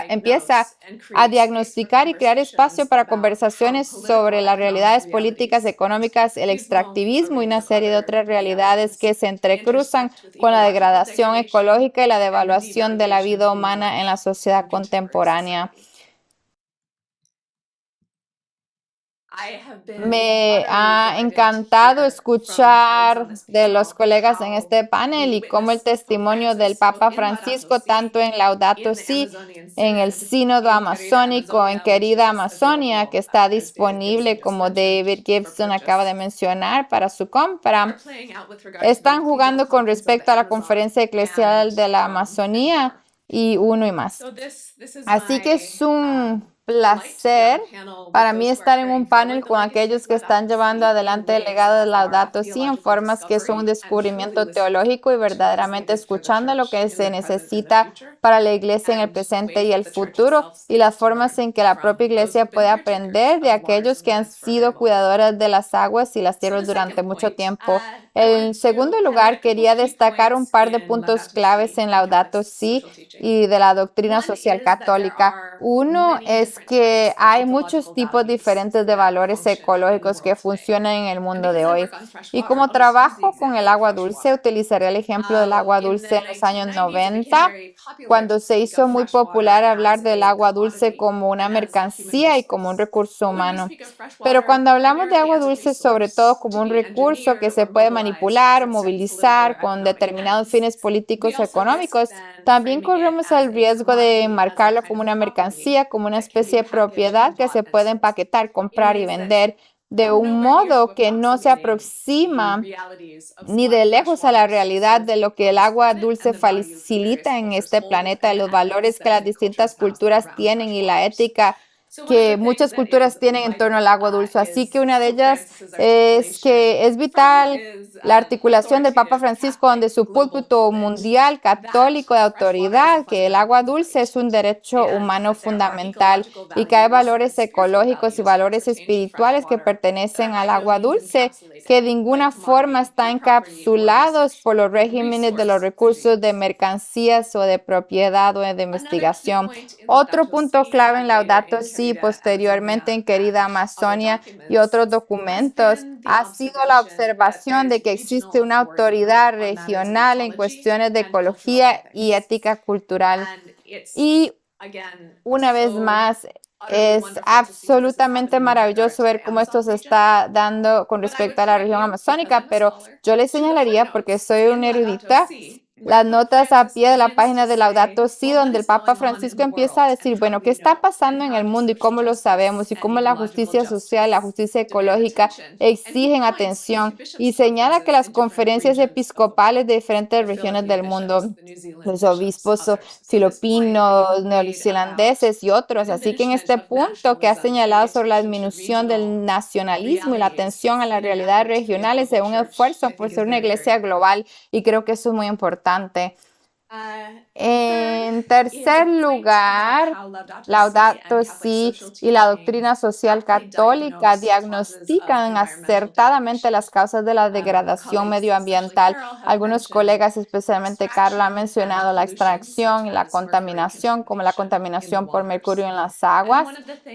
A: empieza a diagnosticar y crear espacio para conversaciones sobre las realidades políticas, económicas, el extractivismo y una serie de otras realidades que se entrecruzan con la degradación ecológica y la devaluación de la vida humana en la sociedad contemporánea. Me ha encantado escuchar de los colegas en este panel y cómo el testimonio del Papa Francisco, tanto en Laudato Si, en el Sínodo Amazónico, en Querida Amazonia, que está disponible, como David Gibson acaba de mencionar, para su compra, están jugando con respecto a la Conferencia Eclesial de la Amazonía y uno y más. Así que es un placer para mí estar en un panel con aquellos que están llevando adelante el legado de Laudato Si en formas que son un descubrimiento teológico y verdaderamente escuchando lo que se necesita para la iglesia en el presente y el futuro, y las formas en que la propia iglesia puede aprender de aquellos que han sido cuidadoras de las aguas y las tierras durante mucho tiempo. En segundo lugar, quería destacar un par de puntos claves en Laudato Si y de la doctrina social católica. Uno es que hay muchos tipos diferentes de valores ecológicos que funcionan en el mundo de hoy. Y como trabajo con el agua dulce, utilizaré el ejemplo del agua dulce en los años 90, cuando se hizo muy popular hablar del agua dulce como una mercancía y como un recurso humano. Pero cuando hablamos de agua dulce, sobre todo como un recurso que se puede manipular, movilizar con determinados fines políticos o económicos, también corremos el riesgo de enmarcarlo como una mercancía, como una especie de propiedad que se puede empaquetar, comprar y vender de un modo que no se aproxima ni de lejos a la realidad de lo que el agua dulce facilita en este planeta, de los valores que las distintas culturas tienen y la ética que muchas culturas tienen en torno al agua dulce. Así que una de ellas es que es vital la articulación del Papa Francisco donde su púlpito mundial católico de autoridad, que el agua dulce es un derecho humano fundamental y que hay valores ecológicos y valores espirituales que pertenecen al agua dulce, que de ninguna forma están encapsulados por los regímenes de los recursos de mercancías o de propiedad o de investigación. Otro punto clave en Laudato Si, posteriormente en Querida Amazonia y otros documentos, ha sido la observación de que existe una autoridad regional en cuestiones de ecología y ética cultural. Y una vez más, es absolutamente maravilloso ver cómo esto se está dando con respecto a la región amazónica, pero yo le señalaría, porque soy una erudita, las notas a pie de la página de Laudato Si, donde el Papa Francisco empieza a decir, bueno, ¿qué está pasando en el mundo y cómo lo sabemos? Y cómo la justicia social, la justicia ecológica exigen atención. Y señala que las conferencias episcopales de diferentes regiones del mundo, los obispos filipinos, neozelandeses y otros. Así que en este punto que ha señalado sobre la disminución del nacionalismo y la atención a las realidades regionales es un esfuerzo por ser una iglesia global, y creo que eso es muy importante. En tercer lugar, Laudato Si y la doctrina social católica diagnostican acertadamente las causas de la degradación medioambiental. Algunos colegas, especialmente Carla, han mencionado la extracción y la contaminación, como la contaminación por mercurio en las aguas.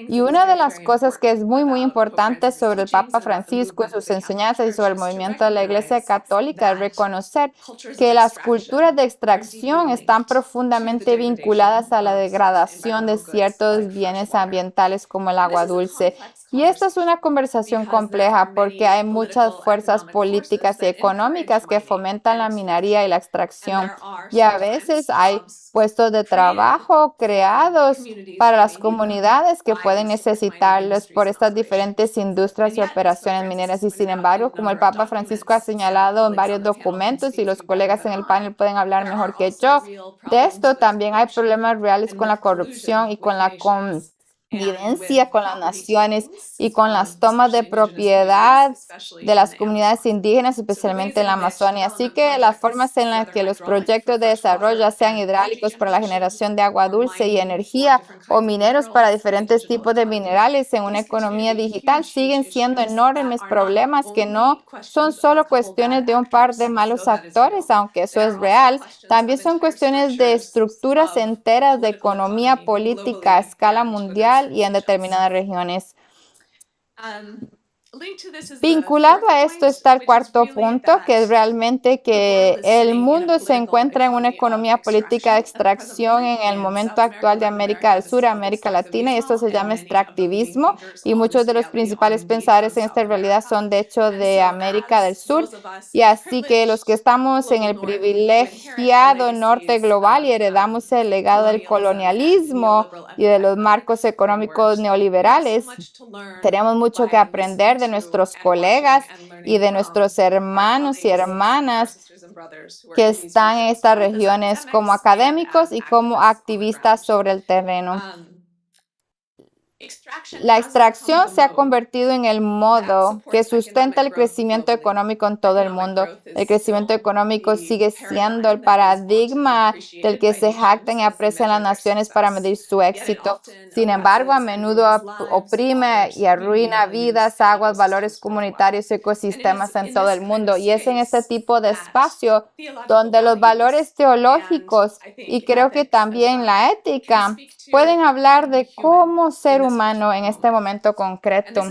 A: Y una de las cosas que es muy importante sobre el Papa Francisco y sus enseñanzas y sobre el movimiento de la Iglesia Católica es reconocer que las culturas de extracción están profundamente vinculadas a la degradación de ciertos bienes ambientales como el agua dulce. Y esta es una conversación compleja porque hay muchas fuerzas políticas y económicas que fomentan la minería y la extracción. Y a veces hay puestos de trabajo creados para las comunidades que pueden necesitarlos por estas diferentes industrias y operaciones mineras. Y sin embargo, como el Papa Francisco ha señalado en varios documentos y los colegas en el panel pueden hablar mejor que yo de esto, también hay problemas reales con la corrupción y con la convivencia con las naciones y con las tomas de propiedad de las comunidades indígenas, especialmente en la Amazonia. Así que las formas en las que los proyectos de desarrollo, ya sean hidráulicos para la generación de agua dulce y energía o mineros para diferentes tipos de minerales en una economía digital, siguen siendo enormes problemas que no son solo cuestiones de un par de malos actores, aunque eso es real. También son cuestiones de estructuras enteras de economía política a escala mundial y en determinadas regiones. Vinculado a esto está el cuarto punto, que es realmente que el mundo se encuentra en una economía política de extracción en el momento actual de América del Sur, América Latina, y esto se llama extractivismo, y muchos de los principales pensadores en esta realidad son de hecho de América del Sur, y así que los que estamos en el privilegiado norte global y heredamos el legado del colonialismo y de los marcos económicos neoliberales, tenemos mucho que aprender de nuestros colegas y de nuestros hermanos y hermanas que están en estas regiones como académicos y como activistas sobre el terreno. La extracción se ha convertido en el modo que sustenta el crecimiento económico en todo el mundo. El crecimiento económico sigue siendo el paradigma del que se jactan y aprecian las naciones para medir su éxito. Sin embargo, a menudo oprime y arruina vidas, aguas, valores comunitarios y ecosistemas en todo el mundo. Y es en este tipo de espacio donde los valores teológicos y creo que también la ética pueden hablar de cómo ser humano en este momento concreto.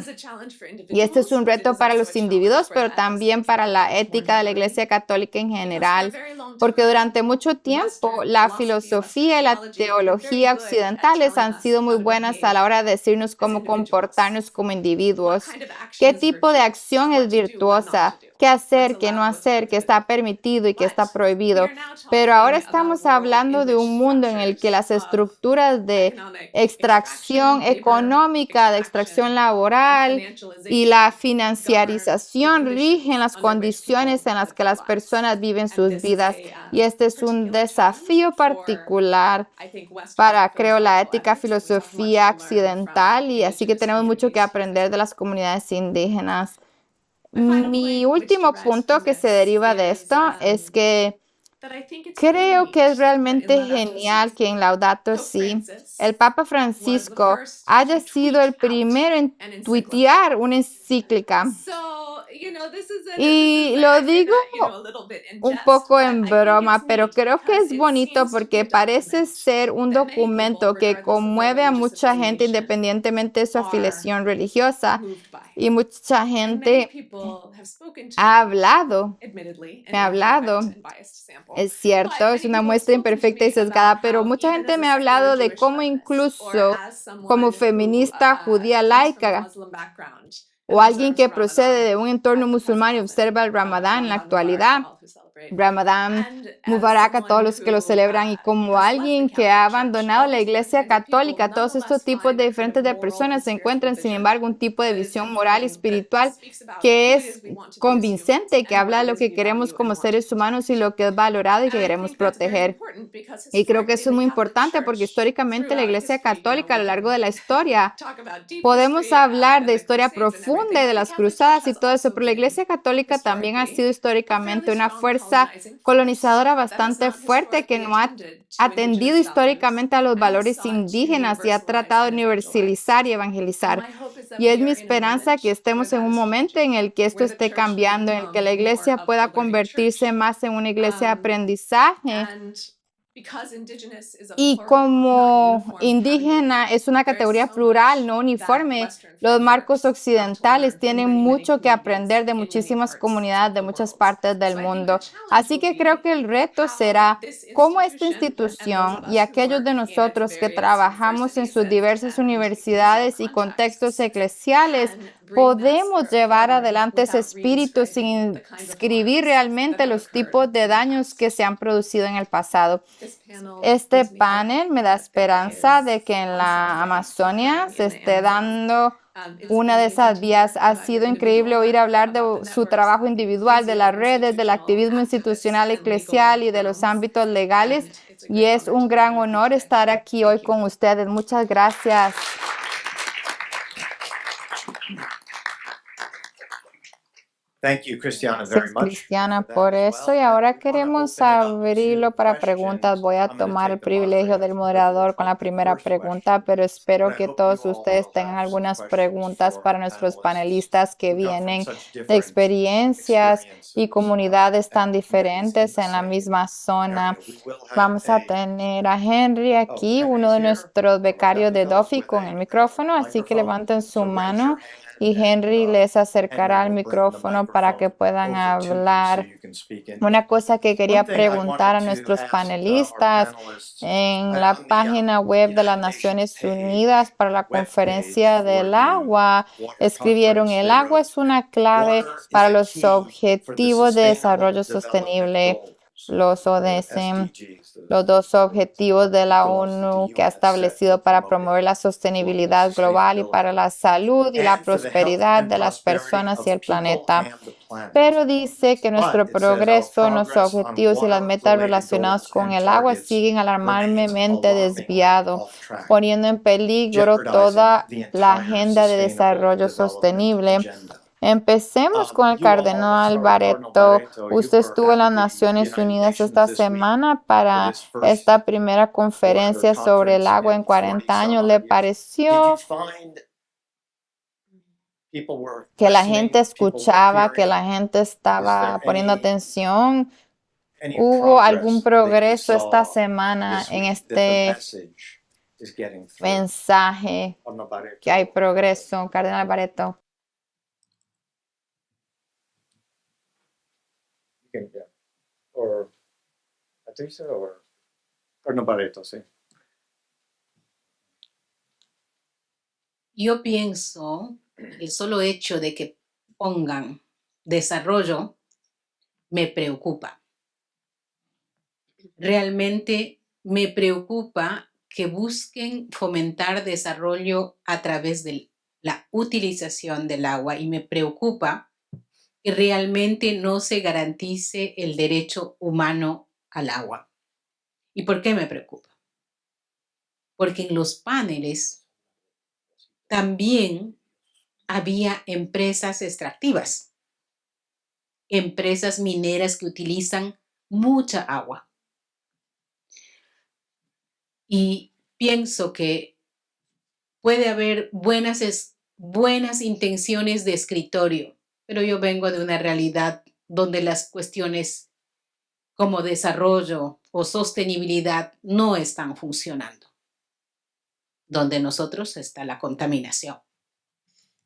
A: Y este es un reto para los individuos, pero también para la ética de la Iglesia Católica en general, porque durante mucho tiempo la filosofía y la teología occidentales han sido muy buenas a la hora de decirnos cómo comportarnos como individuos, qué tipo de acción es virtuosa, qué hacer, qué no hacer, qué está permitido y qué está prohibido. Pero ahora estamos hablando de un mundo en el que las estructuras de extracción económica, de extracción laboral y la financiarización rigen las condiciones en las que las personas viven sus vidas. Y este es un desafío particular para, creo, la ética, filosofía occidental, y así que tenemos mucho que aprender de las comunidades indígenas. Mi último punto que se deriva de esto es que creo que es realmente genial que en Laudato Si el Papa Francisco haya sido el primero en tuitear una encíclica. Y lo digo un poco en broma, pero creo que es bonito porque parece ser un documento que conmueve a mucha gente independientemente de su afiliación religiosa. Y mucha gente ha hablado, me ha hablado, es cierto, es una muestra imperfecta y sesgada, pero mucha gente me ha hablado de cómo incluso como feminista judía laica o alguien que procede de un entorno musulmán y observa el Ramadán en la actualidad, Ramadán Mubarak a todos los que lo celebran, y como alguien que ha abandonado la Iglesia Católica, todos estos tipos de diferentes de personas encuentran, sin embargo, un tipo de visión moral y espiritual que es convincente, que habla de lo que queremos como seres humanos y lo que es valorado y que queremos proteger. Y creo que eso es muy importante porque históricamente la Iglesia Católica a lo largo de la historia, podemos hablar de historia profunda y de las cruzadas y todo eso, pero la Iglesia Católica también ha sido históricamente una fuerza fuerza colonizadora bastante fuerte que no ha atendido históricamente a los valores indígenas y ha tratado de universalizar y evangelizar. Y es mi esperanza que estemos en un momento en el que esto esté cambiando, en el que la iglesia pueda convertirse más en una iglesia de aprendizaje. Y como indígena es una categoría plural, no uniforme, los marcos occidentales tienen mucho que aprender de muchísimas comunidades de muchas partes del mundo. Así que creo que el reto será cómo esta institución y aquellos de nosotros que trabajamos en sus diversas universidades y contextos eclesiales podemos llevar adelante ese espíritu sin inscribir realmente los tipos de daños que se han producido en el pasado. Este panel me da esperanza de que en la Amazonia se esté dando una de esas vías. Ha sido increíble oír hablar de su trabajo individual, de las redes, del activismo institucional eclesial y de los ámbitos legales. Y es un gran honor estar aquí hoy con ustedes. Muchas gracias.
D: Thank you, Christiana, very
A: Gracias,
D: much.
A: Cristiana, por eso. Y ahora queremos abrirlo para preguntas. Voy a tomar el privilegio del moderador con la primera pregunta, pero espero que todos ustedes tengan algunas preguntas para nuestros panelistas que vienen de experiencias y comunidades tan diferentes en la misma zona. Vamos a tener a Henry aquí, uno de nuestros becarios de Duffy, con el micrófono, así que levanten su mano y Henry les acercará el micrófono para que puedan hablar. Una cosa que quería preguntar a nuestros panelistas, en la página web de las Naciones Unidas para la Conferencia del Agua, escribieron: el agua es una clave para los Objetivos de Desarrollo Sostenible, los ODS, los 2 objetivos de la ONU que ha establecido para promover la sostenibilidad global y para la salud y la prosperidad de las personas y el planeta. Pero dice que nuestro progreso, nuestros objetivos y las metas relacionadas con el agua siguen alarmantemente desviados, poniendo en peligro toda la agenda de desarrollo sostenible. Empecemos con el cardenal Barreto. Usted estuvo en las Naciones Unidas esta semana para esta primera conferencia sobre el agua en 40 años. ¿Le pareció que la gente escuchaba, que la gente estaba poniendo atención? ¿Hubo algún progreso esta semana en este mensaje que hay progreso, cardenal Barreto?
C: Yo pienso el solo hecho de que pongan desarrollo me preocupa. Realmente me preocupa que busquen fomentar desarrollo a través de la utilización del agua y me preocupa que realmente no se garantice el derecho humano al agua. ¿Y por qué me preocupa? Porque en los paneles también había empresas extractivas, empresas mineras que utilizan mucha agua. Y pienso que puede haber buenas intenciones de escritorio, pero yo vengo de una realidad donde las cuestiones como desarrollo o sostenibilidad no están funcionando. Donde nosotros está la contaminación,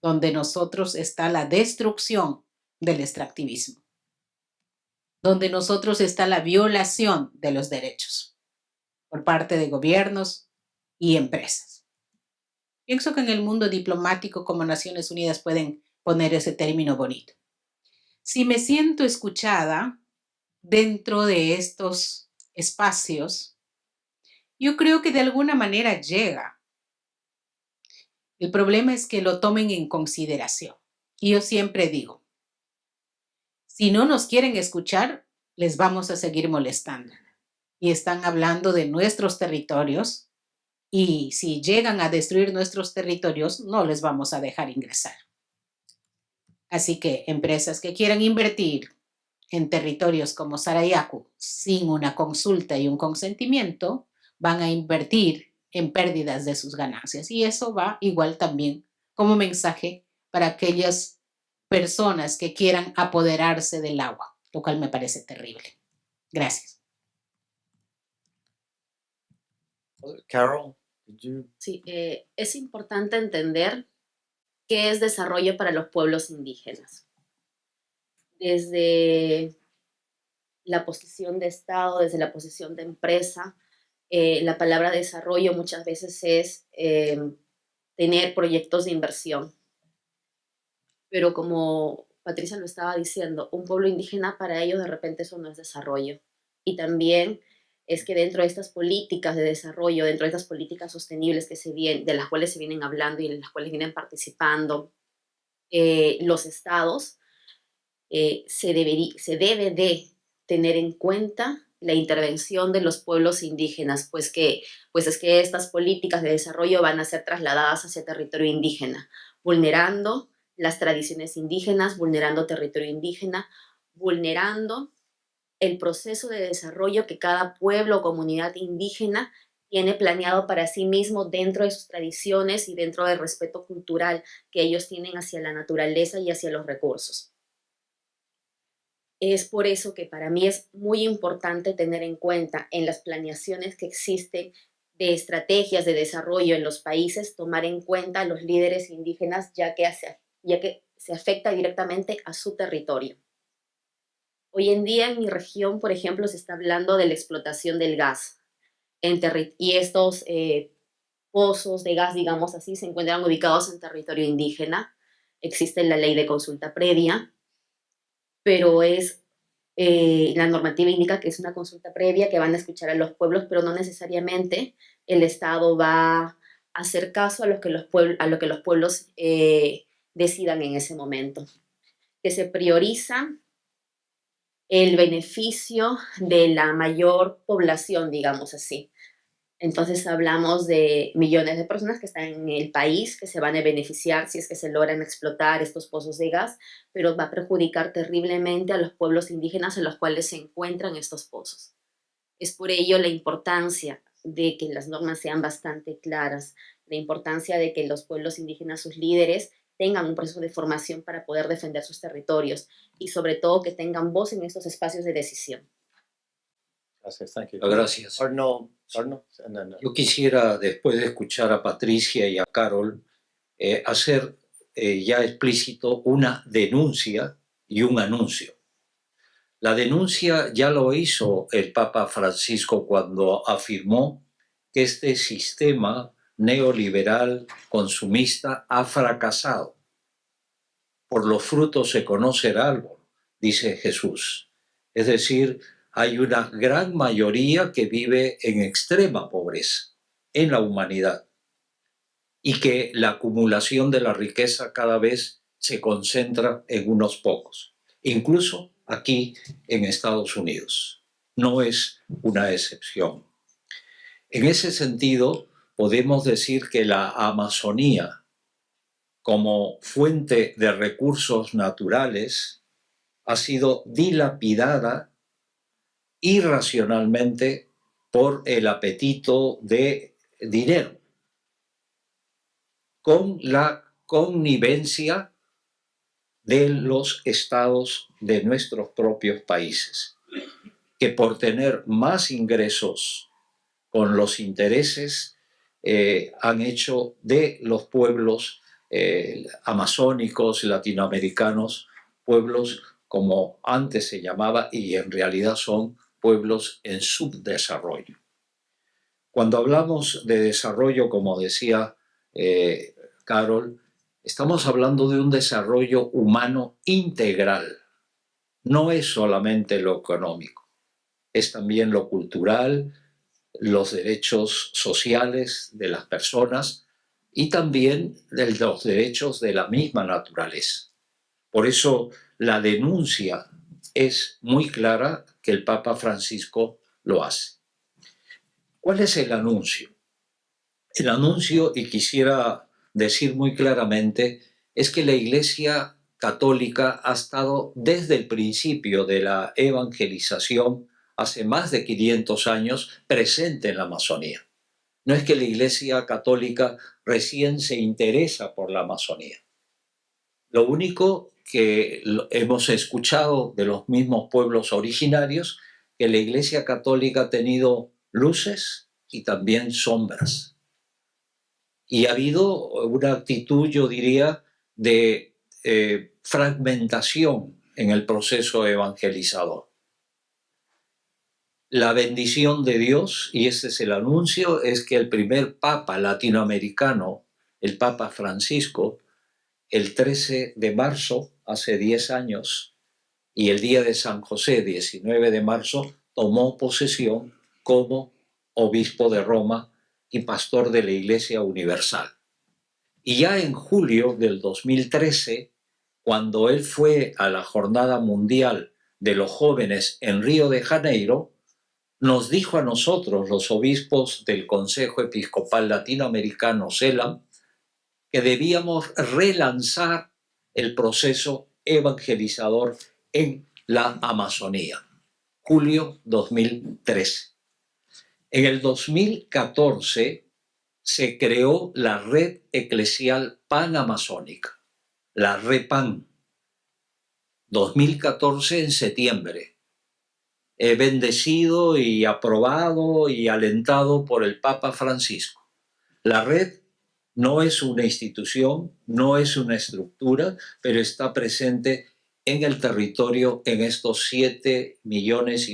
C: donde nosotros está la destrucción del extractivismo, donde nosotros está la violación de los derechos por parte de gobiernos y empresas. Pienso que en el mundo diplomático como Naciones Unidas pueden poner ese término bonito. Si me siento escuchada dentro de estos espacios, yo creo que de alguna manera llega. El problema es que lo tomen en consideración. Y yo siempre digo, si no nos quieren escuchar, les vamos a seguir molestando. Y están hablando de nuestros territorios y si llegan a destruir nuestros territorios, no les vamos a dejar ingresar. Así que empresas que quieran invertir en territorios como Sarayaku sin una consulta y un consentimiento, van a invertir en pérdidas de sus ganancias. Y eso va igual también como mensaje para aquellas personas que quieran apoderarse del agua, lo cual me parece terrible. Gracias.
D: Carol, did you?
E: Sí, es importante entender qué es desarrollo para los pueblos indígenas. Desde la posición de Estado, desde la posición de empresa, la palabra desarrollo muchas veces es tener proyectos de inversión. Pero como Patricia lo estaba diciendo, un pueblo indígena para ellos de repente eso no es desarrollo. Y también es que dentro de estas políticas de desarrollo, dentro de estas políticas sostenibles de las cuales se vienen hablando y en las cuales vienen participando los estados, se debe de tener en cuenta la intervención de los pueblos indígenas, pues es que estas políticas de desarrollo van a ser trasladadas hacia territorio indígena, vulnerando las tradiciones indígenas, vulnerando territorio indígena, vulnerando el proceso de desarrollo que cada pueblo o comunidad indígena tiene planeado para sí mismo dentro de sus tradiciones y dentro del respeto cultural que ellos tienen hacia la naturaleza y hacia los recursos. Es por eso que para mí es muy importante tener en cuenta en las planeaciones que existen de estrategias de desarrollo en los países, tomar en cuenta a los líderes indígenas ya que se afecta directamente a su territorio. Hoy en día en mi región, por ejemplo, se está hablando de la explotación del gas y estos pozos de gas, digamos así, se encuentran ubicados en territorio indígena. Existe la ley de consulta previa, pero la normativa indica que es una consulta previa, que van a escuchar a los pueblos, pero no necesariamente el Estado va a hacer caso a lo que los pueblos decidan en ese momento. Que se prioriza el beneficio de la mayor población, digamos así. Entonces hablamos de millones de personas que están en el país que se van a beneficiar si es que se logran explotar estos pozos de gas, pero va a perjudicar terriblemente a los pueblos indígenas en los cuales se encuentran estos pozos. Es por ello la importancia de que las normas sean bastante claras, la importancia de que los pueblos indígenas, sus líderes, tengan un proceso de formación para poder defender sus territorios y sobre todo que tengan voz en estos espacios de decisión.
D: Gracias, thank you.
B: Gracias.
D: Arnold, and then,
B: Yo quisiera, después de escuchar a Patricia y a Carol, hacer ya explícito una denuncia y un anuncio. La denuncia ya lo hizo el Papa Francisco cuando afirmó que este sistema neoliberal consumista ha fracasado. Por los frutos se conoce el árbol, dice Jesús. Es decir, hay una gran mayoría que vive en extrema pobreza en la humanidad y que la acumulación de la riqueza cada vez se concentra en unos pocos, incluso aquí en Estados Unidos. No es una excepción. En ese sentido, podemos decir que la Amazonía, como fuente de recursos naturales, ha sido dilapidada irracionalmente por el apetito de dinero, con la connivencia de los estados de nuestros propios países, que por tener más ingresos con los intereses han hecho de los pueblos amazónicos, latinoamericanos, pueblos como antes se llamaba y en realidad son pueblos en subdesarrollo. Cuando hablamos de desarrollo, como decía Carol, estamos hablando de un desarrollo humano integral. No es solamente lo económico, es también lo cultural, los derechos sociales de las personas y también los derechos de la misma naturaleza. Por eso la denuncia es muy clara que el Papa Francisco lo hace. ¿Cuál es el anuncio? El anuncio, y quisiera decir muy claramente, es que la Iglesia Católica ha estado desde el principio de la evangelización, hace más de 500 años, presente en la Amazonía. No es que la Iglesia Católica recién se interesa por la Amazonía. Lo único que hemos escuchado de los mismos pueblos originarios, que la Iglesia Católica ha tenido luces y también sombras. Y ha habido una actitud, yo diría, de fragmentación en el proceso evangelizador. La bendición de Dios, y ese es el anuncio, es que el primer papa latinoamericano, el Papa Francisco, el 13 de marzo, hace 10 años, y el día de San José, 19 de marzo, tomó posesión como obispo de Roma y pastor de la Iglesia Universal. Y ya en julio del 2013, cuando él fue a la Jornada Mundial de los Jóvenes en Río de Janeiro, nos dijo a nosotros, los obispos del Consejo Episcopal Latinoamericano, CELAM, que debíamos relanzar el proceso evangelizador en la Amazonía. Julio 2013. En el 2014 se creó la Red Eclesial Panamazónica, la REPAN. 2014 en septiembre. Bendecido y aprobado y alentado por el Papa Francisco. La red no es una institución, no es una estructura, pero está presente en el territorio en estos 7,5 millones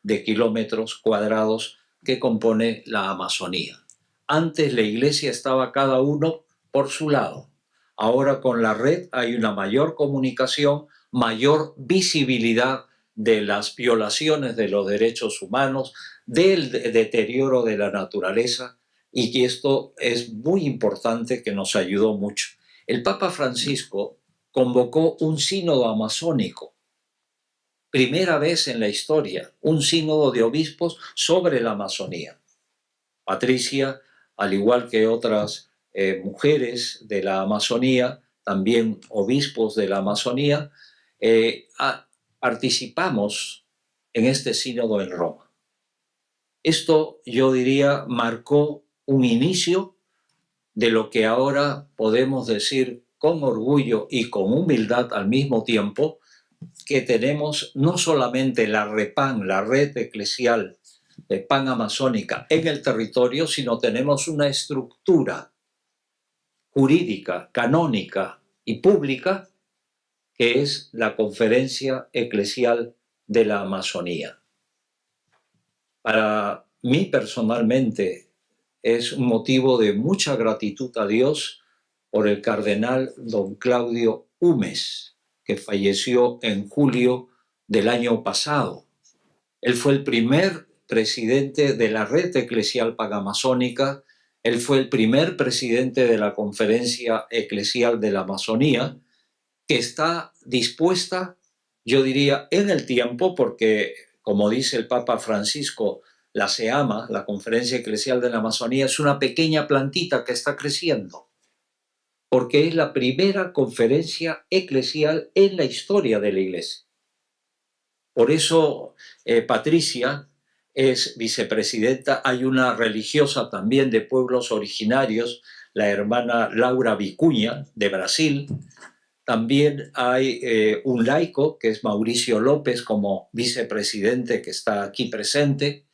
B: de kilómetros cuadrados que compone la Amazonía. Antes la iglesia estaba cada uno por su lado. Ahora con la red hay una mayor comunicación, mayor visibilidad de las violaciones de los derechos humanos, del deterioro de la naturaleza, y que esto es muy importante, que nos ayudó mucho. El Papa Francisco convocó un sínodo amazónico, primera vez en la historia, un sínodo de obispos sobre la Amazonía. Patricia, al igual que otras mujeres de la Amazonía, también obispos de la Amazonía, participamos en este sínodo en Roma. Esto, yo diría, marcó un inicio de lo que ahora podemos decir con orgullo y con humildad al mismo tiempo, que tenemos no solamente la REPAN, la Red Eclesial de Panamazónica en el territorio, sino tenemos una estructura jurídica, canónica y pública, que es la Conferencia Eclesial de la Amazonía. Para mí personalmente es un motivo de mucha gratitud a Dios por el cardenal don Claudio Humes, que falleció en julio del año pasado. Él fue el primer presidente de la Red Eclesial Panamazónica, él fue el primer presidente de la Conferencia Eclesial de la Amazonía, que está dispuesta, yo diría, en el tiempo, porque, como dice el Papa Francisco, la SEAMA, la Conferencia Eclesial de la Amazonía, es una pequeña plantita que está creciendo, porque es la primera conferencia eclesial en la historia de la Iglesia. Por eso, Patricia es vicepresidenta. Hay una religiosa también de pueblos originarios, la hermana Laura Vicuña, de Brasil. También hay un laico, que es Mauricio López, como vicepresidente, que está aquí presente.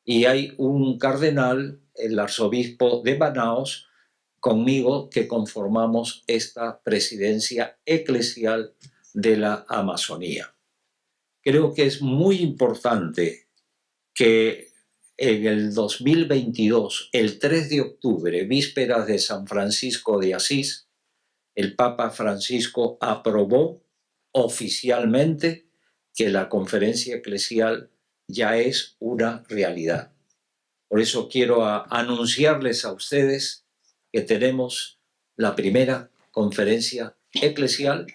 B: Y hay un cardenal, el arzobispo de Manaos, conmigo, que conformamos esta presidencia eclesial de la Amazonía. Creo que es muy importante que en el 2022, el 3 de octubre, vísperas de San Francisco de Asís, el Papa Francisco aprobó oficialmente que la conferencia eclesial ya es una realidad. Por eso quiero anunciarles a ustedes que tenemos la primera conferencia eclesial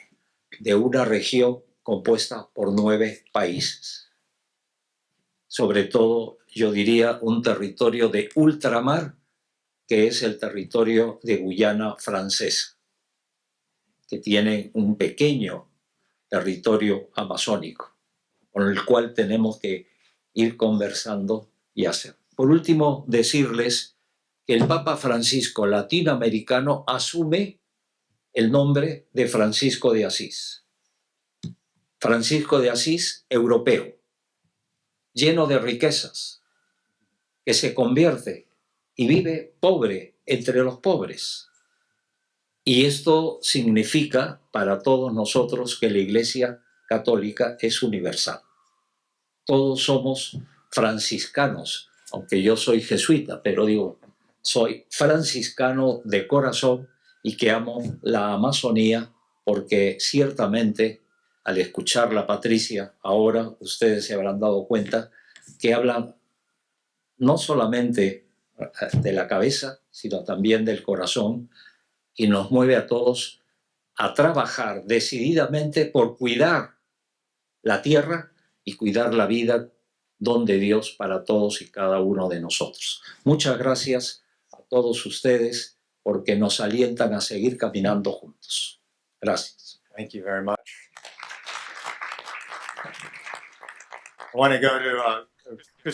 B: de una región compuesta por 9 países. Sobre todo, yo diría, un territorio de ultramar, que es el territorio de Guyana Francesa. que tienen un pequeño territorio amazónico, con el cual tenemos que ir conversando y hacer. Por último, decirles que el Papa Francisco latinoamericano asume el nombre de Francisco de Asís. Francisco de Asís europeo, lleno de riquezas, que se convierte y vive pobre entre los pobres. Y esto significa para todos nosotros que la Iglesia Católica es universal. Todos somos franciscanos, aunque yo soy jesuita, pero digo, soy franciscano de corazón y que amo la Amazonía, porque ciertamente al escucharla, Patricia, ahora ustedes se habrán dado cuenta que hablan no solamente de la cabeza, sino también del corazón, y nos mueve a todos a trabajar decididamente por cuidar la tierra y cuidar la vida don de Dios para todos y cada uno de nosotros. Muchas gracias a todos ustedes porque nos alientan a seguir caminando juntos. Gracias.
D: Thank you very much. I want to go to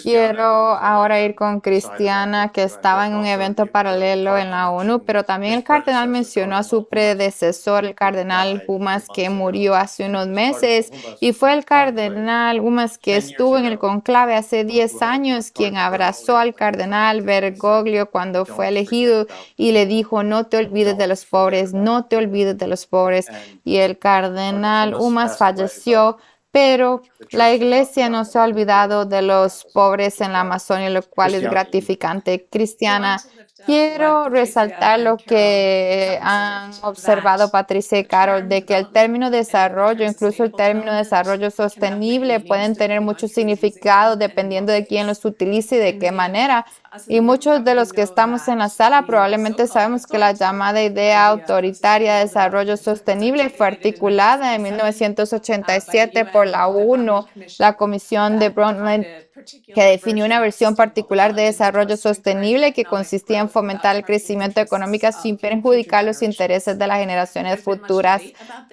A: Quiero ahora ir con Cristiana, que estaba en un evento paralelo en la ONU, pero también el cardenal mencionó a su predecesor, el cardenal Humas, que murió hace unos meses, y fue el cardenal Humas que estuvo en el conclave hace 10 años, quien abrazó al cardenal Bergoglio cuando fue elegido y le dijo: no te olvides de los pobres, no te olvides de los pobres. Y el cardenal Humas falleció, pero la Iglesia no se ha olvidado de los pobres en la Amazonia, lo cual es gratificante. Cristiana, quiero resaltar lo que han observado Patricia y Carol, de que el término desarrollo, incluso el término desarrollo sostenible, pueden tener mucho significado dependiendo de quién los utilice y de qué manera. Y muchos de los que estamos en la sala probablemente sabemos que la llamada idea autoritaria de desarrollo sostenible fue articulada en 1987 por la ONU, la Comisión de Brundtland, que definió una versión particular de desarrollo sostenible que consistía en fomentar el crecimiento económico sin perjudicar los intereses de las generaciones futuras.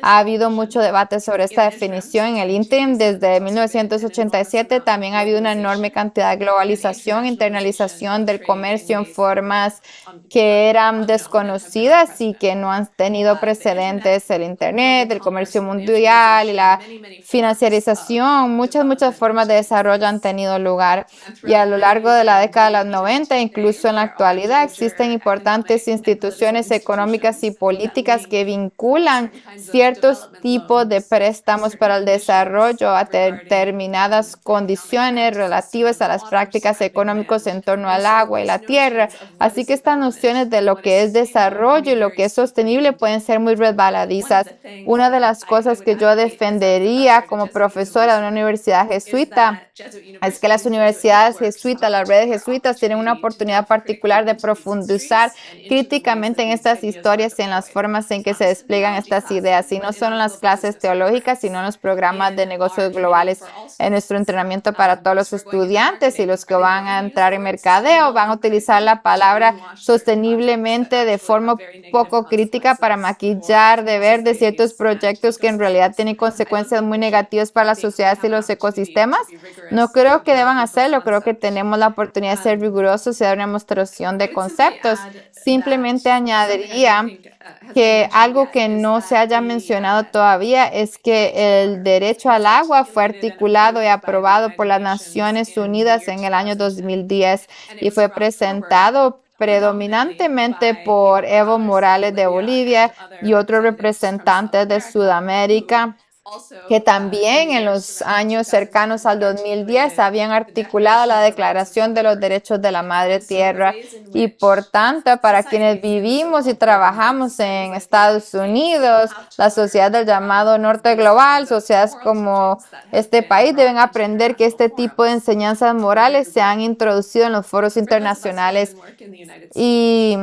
A: Ha habido mucho debate sobre esta definición en el ínterin. Desde 1987 también ha habido una enorme cantidad de globalización, internalización del comercio en formas que eran desconocidas y que no han tenido precedentes: el Internet, el comercio mundial y la financiarización. Muchas formas de desarrollo han tenido lugar, y a lo largo de la década de los 90, incluso en la actualidad, existen importantes instituciones económicas y políticas que vinculan ciertos tipos de préstamos para el desarrollo a determinadas condiciones relativas a las prácticas económicas en torno al agua y la tierra. Así que estas nociones de lo que es desarrollo y lo que es sostenible pueden ser muy resbaladizas. Una de las cosas que yo defendería como profesora de una universidad jesuita es que las universidades jesuitas, las redes jesuitas, tienen una oportunidad particular de profundizar críticamente en estas historias y en las formas en que se despliegan estas ideas, y no solo en las clases teológicas, sino en los programas de negocios globales. En nuestro entrenamiento para todos los estudiantes y los que van a entrar en mercadeo, van a utilizar la palabra sosteniblemente de forma poco crítica para maquillar de verde ciertos proyectos que en realidad tienen consecuencias muy negativas para las sociedades y los ecosistemas. No creo que deban hacerlo. Creo que tenemos la oportunidad de ser rigurosos y dar una demostración de conceptos. Simplemente añadiría que algo que no se haya mencionado todavía es que el derecho al agua fue articulado y aprobado por las Naciones Unidas en el año 2010 y fue presentado predominantemente por Evo Morales de Bolivia y otros representantes de Sudamérica, que también en los años cercanos al 2010 habían articulado la Declaración de los Derechos de la Madre Tierra. Y por tanto, para quienes vivimos y trabajamos en Estados Unidos, la sociedad del llamado Norte Global, sociedades como este país, deben aprender que este tipo de enseñanzas morales se han introducido en los foros internacionales. Y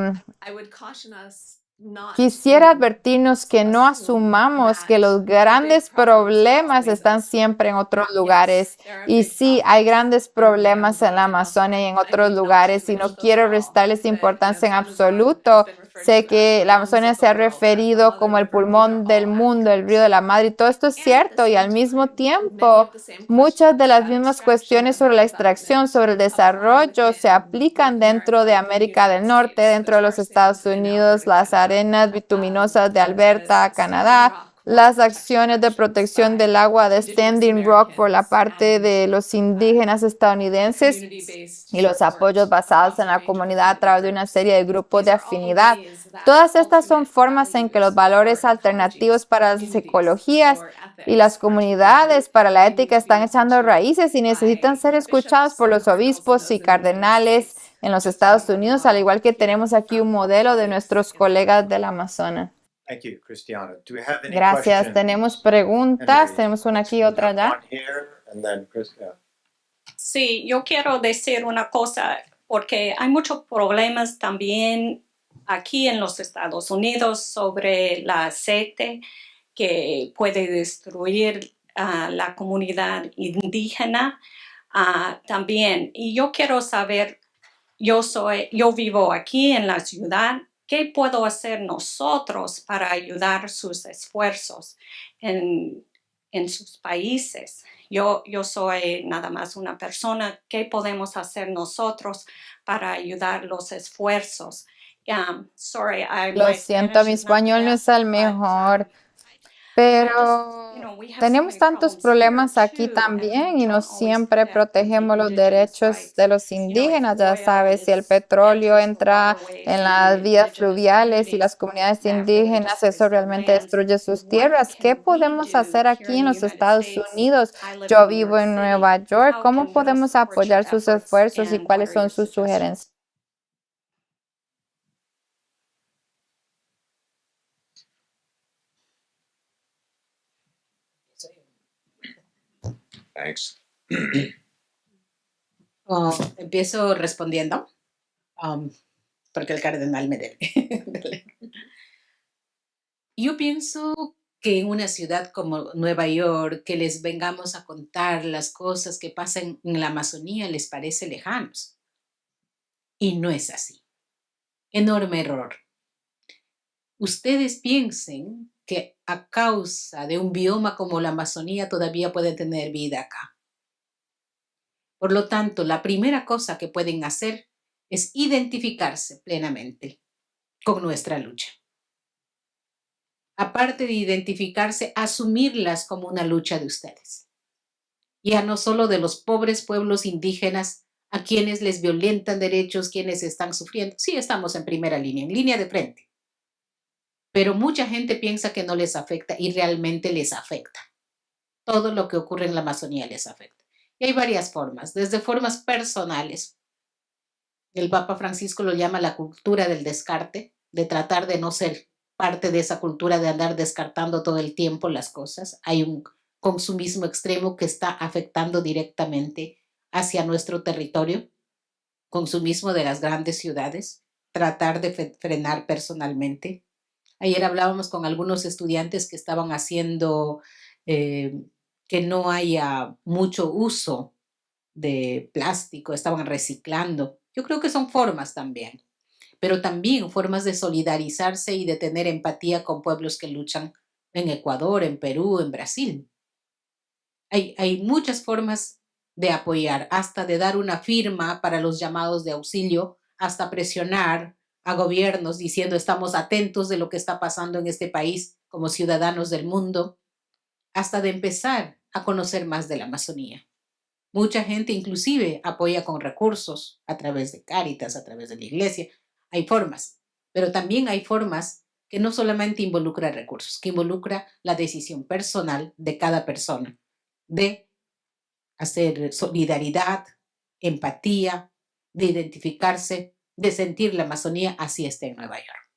A: quisiera advertirnos que no asumamos que los grandes problemas están siempre en otros lugares. Y sí, hay grandes problemas en la Amazonia y en otros lugares, y no quiero restarles importancia en absoluto, Sé que la Amazonia se ha referido como el pulmón del mundo, el río de la madre, y todo esto es cierto, y al mismo tiempo muchas de las mismas cuestiones sobre la extracción, sobre el desarrollo, se aplican dentro de América del Norte, dentro de los Estados Unidos, las arenas bituminosas de Alberta, Canadá, las acciones de protección del agua de Standing Rock por la parte de los indígenas estadounidenses y los apoyos basados en la comunidad a través de una serie de grupos de afinidad. Todas estas son formas en que los valores alternativos para las ecologías y las comunidades para la ética están echando raíces y necesitan ser escuchados por los obispos y cardenales en los Estados Unidos, al igual que tenemos aquí un modelo de nuestros colegas del Amazonas.
D: Thank you, Christiana. Do we have any
A: Gracias.
D: questions?
A: Tenemos preguntas.
D: Henry,
A: Tenemos una aquí y otra
D: we have
A: allá.
D: one here, and then Christiana.
H: Sí, yo quiero decir una cosa, porque hay muchos problemas también aquí en los Estados Unidos sobre la aceite que puede destruir a la comunidad indígena también. Y yo quiero saber, yo vivo aquí en la ciudad, ¿qué puedo hacer nosotros para ayudar sus esfuerzos en sus países? Yo soy nada más una persona. ¿Qué podemos hacer nosotros para ayudar los esfuerzos?
A: Lo siento, mi español no es el mejor, pero tenemos tantos problemas aquí también y no siempre protegemos los derechos de los indígenas. Ya sabes, si el petróleo entra en las vías fluviales y las comunidades indígenas, eso realmente destruye sus tierras. ¿Qué podemos hacer aquí en los Estados Unidos? Yo vivo en Nueva York. ¿Cómo podemos apoyar sus esfuerzos y cuáles son sus sugerencias?
D: Thanks.
C: Empiezo respondiendo, porque el cardenal me debe. Yo pienso que en una ciudad como Nueva York, que les vengamos a contar las cosas que pasan en la Amazonía les parece lejanos. Y no es así. Enorme error. Ustedes piensen que a causa de un bioma como la Amazonía todavía pueden tener vida acá. Por lo tanto, la primera cosa que pueden hacer es identificarse plenamente con nuestra lucha. Aparte de identificarse, asumirlas como una lucha de ustedes. Ya no solo de los pobres pueblos indígenas a quienes les violentan derechos, quienes están sufriendo. Sí, estamos en primera línea, en línea de frente. Pero mucha gente piensa que no les afecta y realmente les afecta. Todo lo que ocurre en la Amazonía les afecta. Y hay varias formas, desde formas personales. El Papa Francisco lo llama la cultura del descarte, de tratar de no ser parte de esa cultura de andar descartando todo el tiempo las cosas. Hay un consumismo extremo que está afectando directamente hacia nuestro territorio. Consumismo de las grandes ciudades, tratar de frenar personalmente. Ayer hablábamos con algunos estudiantes que estaban haciendo que no haya mucho uso de plástico, estaban reciclando. Yo creo que son formas también, pero también formas de solidarizarse y de tener empatía con pueblos que luchan en Ecuador, en Perú, en Brasil. Hay muchas formas de apoyar, hasta de dar una firma para los llamados de auxilio, hasta presionar a gobiernos diciendo estamos atentos de lo que está pasando en este país como ciudadanos del mundo, hasta de empezar a conocer más de la Amazonía. Mucha gente inclusive apoya con recursos a través de Cáritas, a través de la iglesia. Hay formas, pero también hay formas que no solamente involucra recursos, que involucra la decisión personal de cada persona de hacer solidaridad, empatía, de identificarse, de sentir la Amazonía así está en Nueva York.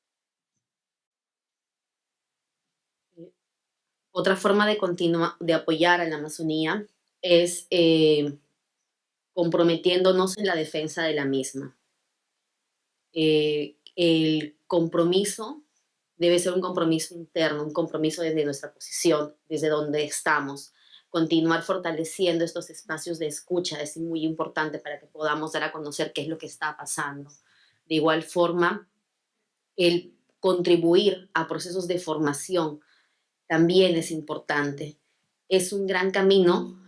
E: Otra forma de apoyar a la Amazonía es comprometiéndonos en la defensa de la misma. El compromiso debe ser un compromiso interno, un compromiso desde nuestra posición, desde donde estamos. Continuar fortaleciendo estos espacios de escucha es muy importante para que podamos dar a conocer qué es lo que está pasando. De igual forma, el contribuir a procesos de formación también es importante. Es un gran camino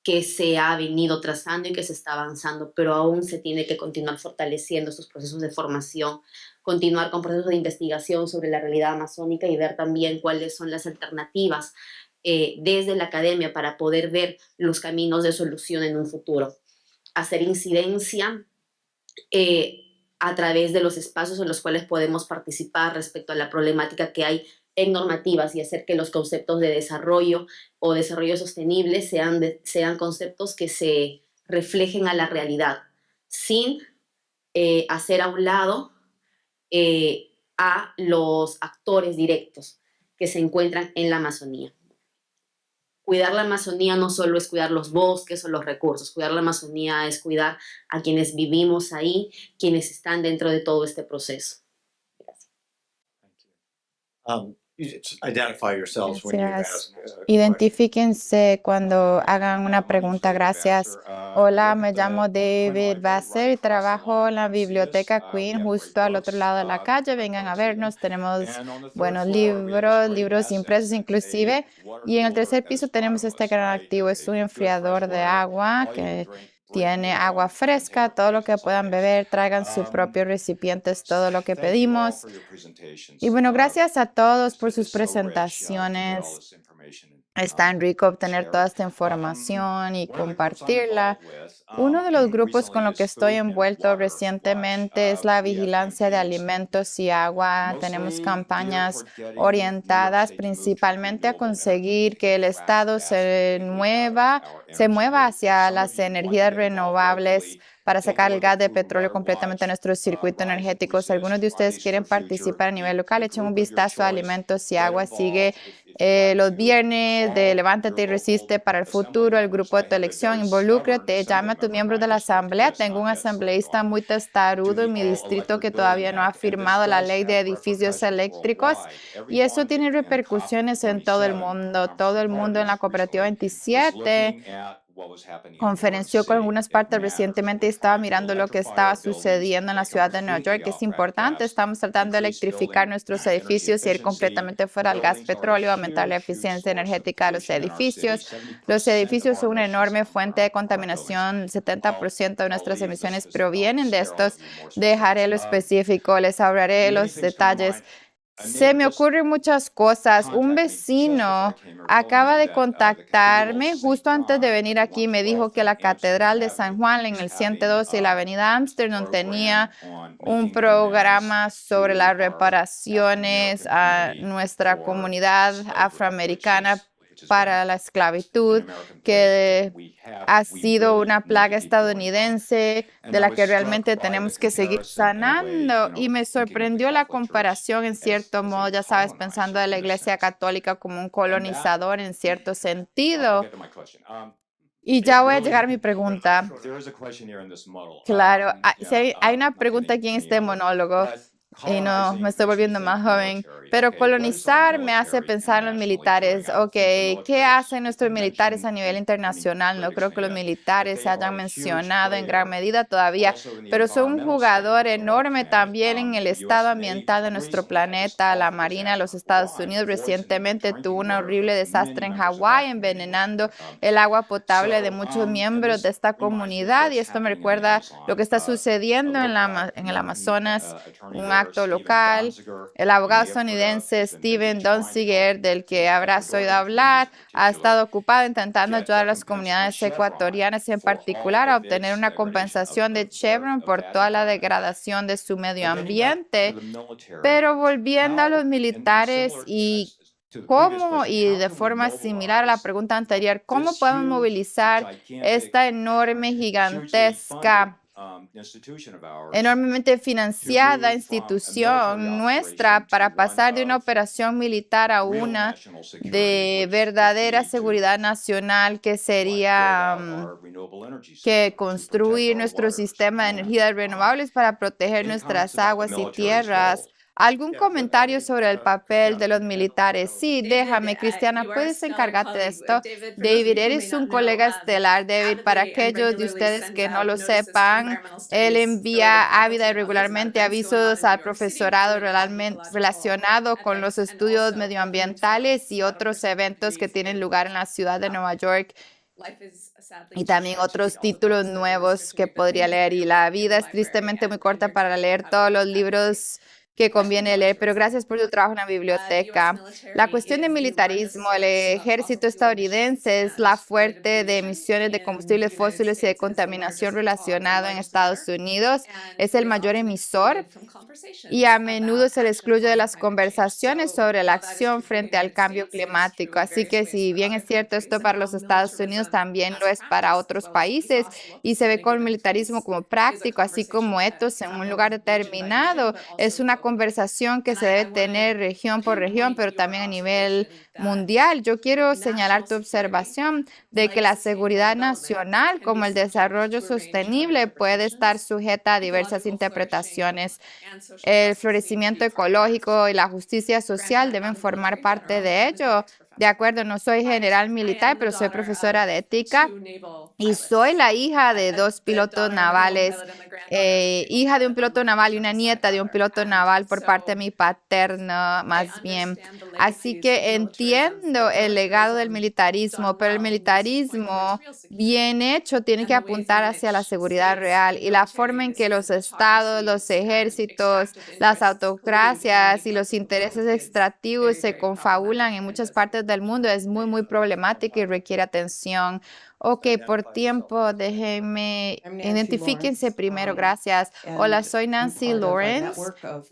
E: que se ha venido trazando y que se está avanzando, pero aún se tiene que continuar fortaleciendo estos procesos de formación, continuar con procesos de investigación sobre la realidad amazónica y ver también cuáles son las alternativas desde la academia para poder ver los caminos de solución en un futuro. Hacer incidencia a través de los espacios en los cuales podemos participar respecto a la problemática que hay en normativas y hacer que los conceptos de desarrollo o desarrollo sostenible sean conceptos que se reflejen a la realidad, sin hacer a un lado a los actores directos que se encuentran en la Amazonía. Cuidar la Amazonía no solo es cuidar los bosques o los recursos, cuidar la Amazonía es cuidar a quienes vivimos ahí, quienes están dentro de todo este proceso. Gracias.
D: You just identify yourselves when you
A: Gracias.
D: ask a question.
A: Identifíquense cuando hagan una pregunta. Gracias. Hola, me llamo David Vassar y trabajo en la Biblioteca Queen, justo al otro lado de la calle. Vengan a vernos. Tenemos buenos libros impresos inclusive. Y en el tercer piso tenemos este gran activo. Es un enfriador de agua que tiene agua fresca, todo lo que puedan beber, traigan su propio recipiente, es todo lo que pedimos. Y bueno, gracias a todos por sus presentaciones. Es tan rico obtener toda esta información y compartirla. Uno de los grupos con los que estoy envuelto recientemente es la vigilancia de alimentos y agua. Tenemos campañas orientadas principalmente a conseguir que el Estado se mueva hacia las energías renovables para sacar el gas de petróleo completamente de nuestro circuito energético. Si algunos de ustedes quieren participar a nivel local, echen un vistazo a Alimentos y Agua. Sigue los viernes de Levántate y Resiste para el futuro, el grupo de tu elección. Involúcrate, llama a tus miembros de la asamblea. Tengo un asambleísta muy testarudo en mi distrito que todavía no ha firmado la ley de edificios eléctricos y eso tiene repercusiones en todo el mundo. Todo el mundo en la Cooperativa 27 conferenció con algunas partes recientemente y estaba mirando lo que estaba sucediendo en la ciudad de Nueva York. Es importante, estamos tratando de electrificar nuestros edificios y ir completamente fuera del gas petróleo, aumentar la eficiencia energética de los edificios. Los edificios son una enorme fuente de contaminación. El 70% de nuestras emisiones provienen de estos. Dejaré lo específico, les hablaré los detalles. Se me ocurren muchas cosas. Un vecino acaba de contactarme justo antes de venir aquí. Me dijo que la Catedral de San Juan en el 112 y la Avenida Amsterdam tenía un programa sobre las reparaciones a nuestra comunidad afroamericana para la esclavitud, que ha sido una plaga estadounidense de la que realmente tenemos que seguir sanando. Y me sorprendió la comparación en cierto modo, ya sabes, pensando de la Iglesia Católica como un colonizador en cierto sentido. Y ya voy a llegar a mi pregunta. Claro, si hay una pregunta aquí en este monólogo. Y no, me estoy volviendo más joven, pero colonizar me hace pensar en los militares. Ok, ¿qué hacen nuestros militares a nivel internacional? No creo que los militares se hayan mencionado en gran medida todavía, pero son un jugador enorme también en el estado ambiental de nuestro planeta. La Marina de los Estados Unidos recientemente tuvo un horrible desastre en Hawái, envenenando el agua potable de muchos miembros de esta comunidad, y esto me recuerda lo que está sucediendo en el Amazonas, un acto local. El abogado estadounidense Steven Donziger, del que habrás oído hablar, ha estado ocupado intentando ayudar a las comunidades ecuatorianas en particular a obtener una compensación de Chevron por toda la degradación de su medio ambiente. Pero volviendo a los militares y ¿cómo, y de forma similar a la pregunta anterior, cómo podemos movilizar esta enorme, gigantesca, enormemente financiada institución nuestra para pasar de una operación militar a una de verdadera seguridad nacional, que sería que construir nuestro sistema de energías renovables para proteger nuestras aguas y tierras? ¿Algún comentario sobre el papel de los militares? Sí, déjame, Cristiana, ¿puedes encargarte de esto? David, eres un colega estelar, David. Para aquellos de ustedes que no lo sepan, él envía ávida y regularmente avisos al profesorado relacionado con los estudios medioambientales y otros eventos que tienen lugar en la ciudad de Nueva York. Y también otros títulos nuevos que podría leer. Y la vida es tristemente muy corta para leer todos los libros que conviene leer, pero gracias por tu trabajo en la biblioteca. La cuestión del militarismo, el ejército estadounidense es la fuerte de emisiones de combustibles fósiles y de contaminación relacionado en Estados Unidos. Es el mayor emisor y a menudo se le excluye de las conversaciones sobre la acción frente al cambio climático. Así que si bien es cierto esto para los Estados Unidos, también lo es para otros países y se ve con el militarismo como práctico, así como etos en un lugar determinado. Es una conversación que se debe tener región por región, pero también a nivel mundial. Yo quiero señalar tu observación de que la seguridad nacional, como el desarrollo sostenible, puede estar sujeta a diversas interpretaciones. El florecimiento ecológico y la justicia social deben formar parte de ello. De acuerdo, no soy general militar, pero soy profesora de ética y soy la hija de 2 pilotos navales, hija de un piloto naval y una nieta de un piloto naval por parte de mi paterna, más bien. Así que entiendo el legado del militarismo, pero el militarismo bien hecho tiene que apuntar hacia la seguridad real y la forma en que los estados, los ejércitos, las autocracias y los intereses extractivos se confabulan en muchas partes del mundo es muy, muy problemática y requiere atención. Ok, por tiempo, déjenme, identifíquense primero, gracias. Hola, soy Nancy Lawrence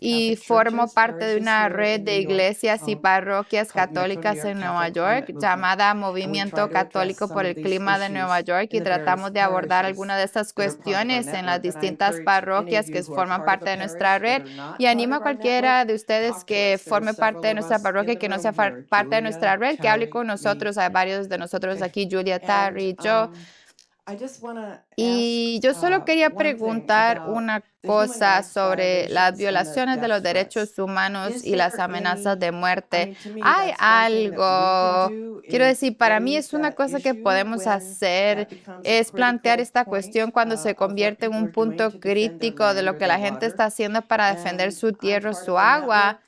A: y formo parte de una red de iglesias y parroquias católicas en Nueva York llamada Movimiento Católico por el Clima de Nueva York y tratamos de abordar algunas de estas cuestiones en las distintas parroquias que forman parte de nuestra red y animo a cualquiera de ustedes que forme parte de nuestra parroquia y que no sea parte de nuestra red, que hable con nosotros. Hay varios de nosotros aquí, Julia, Tari, yo. Y yo solo quería preguntar una cosa sobre las violaciones de los derechos humanos y las amenazas de muerte. Hay algo, quiero decir, para mí es una cosa que podemos hacer, es plantear esta cuestión cuando se convierte en un punto crítico de lo que la gente está haciendo para defender su tierra, su agua.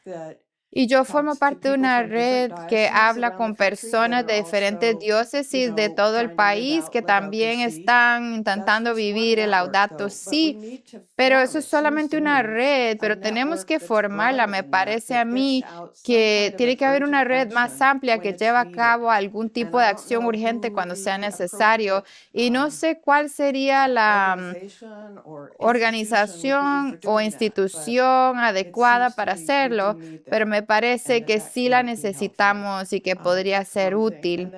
A: Y yo formo parte de una red que habla con personas de diferentes diócesis de todo el país que también están intentando vivir el Laudato Si. Pero eso es solamente una red, pero tenemos que formarla. Me parece a mí que tiene que haber una red más amplia que lleve a cabo algún tipo de acción urgente cuando sea necesario. Y no sé cuál sería la organización o institución adecuada para hacerlo, pero me parece que sí la necesitamos y que podría ser útil.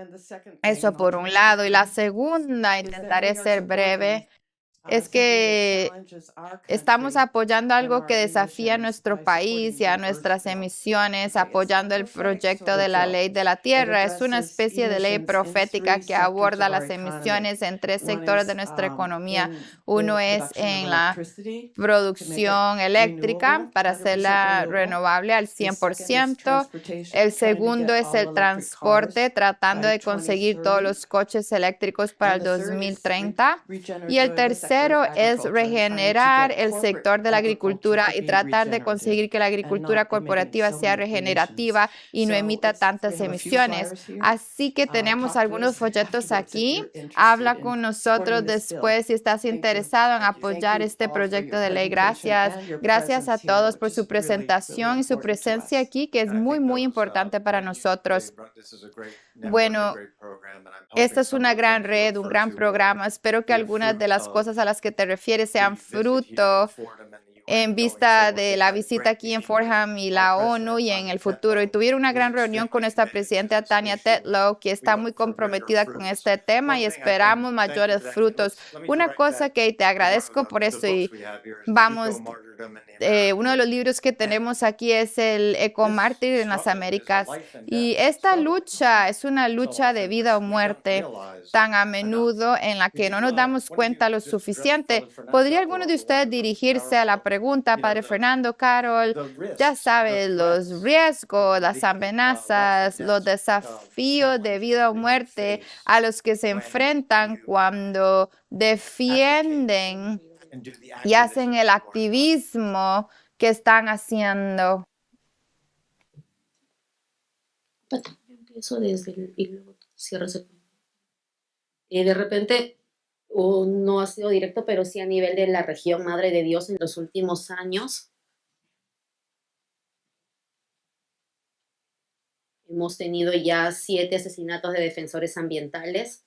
A: Eso por un lado. Y la segunda, intentaré ser breve, es que estamos apoyando algo que desafía a nuestro país y a nuestras emisiones, apoyando el proyecto de la ley de la tierra. Es una especie de ley profética que aborda las emisiones en 3 sectores de nuestra economía. Uno es en la producción eléctrica para hacerla renovable al 100%. El segundo es el transporte, tratando de conseguir todos los coches eléctricos para el 2030. Y el tercero es regenerar el sector de la agricultura y tratar de conseguir que la agricultura corporativa sea regenerativa y no emita tantas emisiones. Así que tenemos algunos folletos aquí. Habla con nosotros después si estás interesado en apoyar este proyecto de ley. Gracias. Gracias a todos por su presentación y su presencia aquí, que es muy, muy importante para nosotros. Bueno, esta es una gran red, un gran programa. Espero que algunas de las cosas a las que te refieres sean fruto en vista de la visita aquí en Fordham y la ONU y en el futuro. Y tuvieron una gran reunión con nuestra presidenta Tanya Tetlow, que está muy comprometida con este tema y esperamos mayores frutos. Una cosa que te agradezco por eso y vamos Uno de los libros que tenemos aquí es el Ecomártir en las Américas. Y esta lucha es una lucha de vida o muerte, tan a menudo en la que no nos damos cuenta lo suficiente. ¿Podría alguno de ustedes dirigirse a la pregunta, Padre Fernando, Carol? Ya sabes, los riesgos, las amenazas, los desafíos de vida o muerte a los que se enfrentan cuando defienden y hacen el activismo que están haciendo.
E: Yo empiezo desde y luego cierro ese punto. De repente, no ha sido directo, pero sí a nivel de la región Madre de Dios en los últimos años. Hemos tenido ya 7 asesinatos de defensores ambientales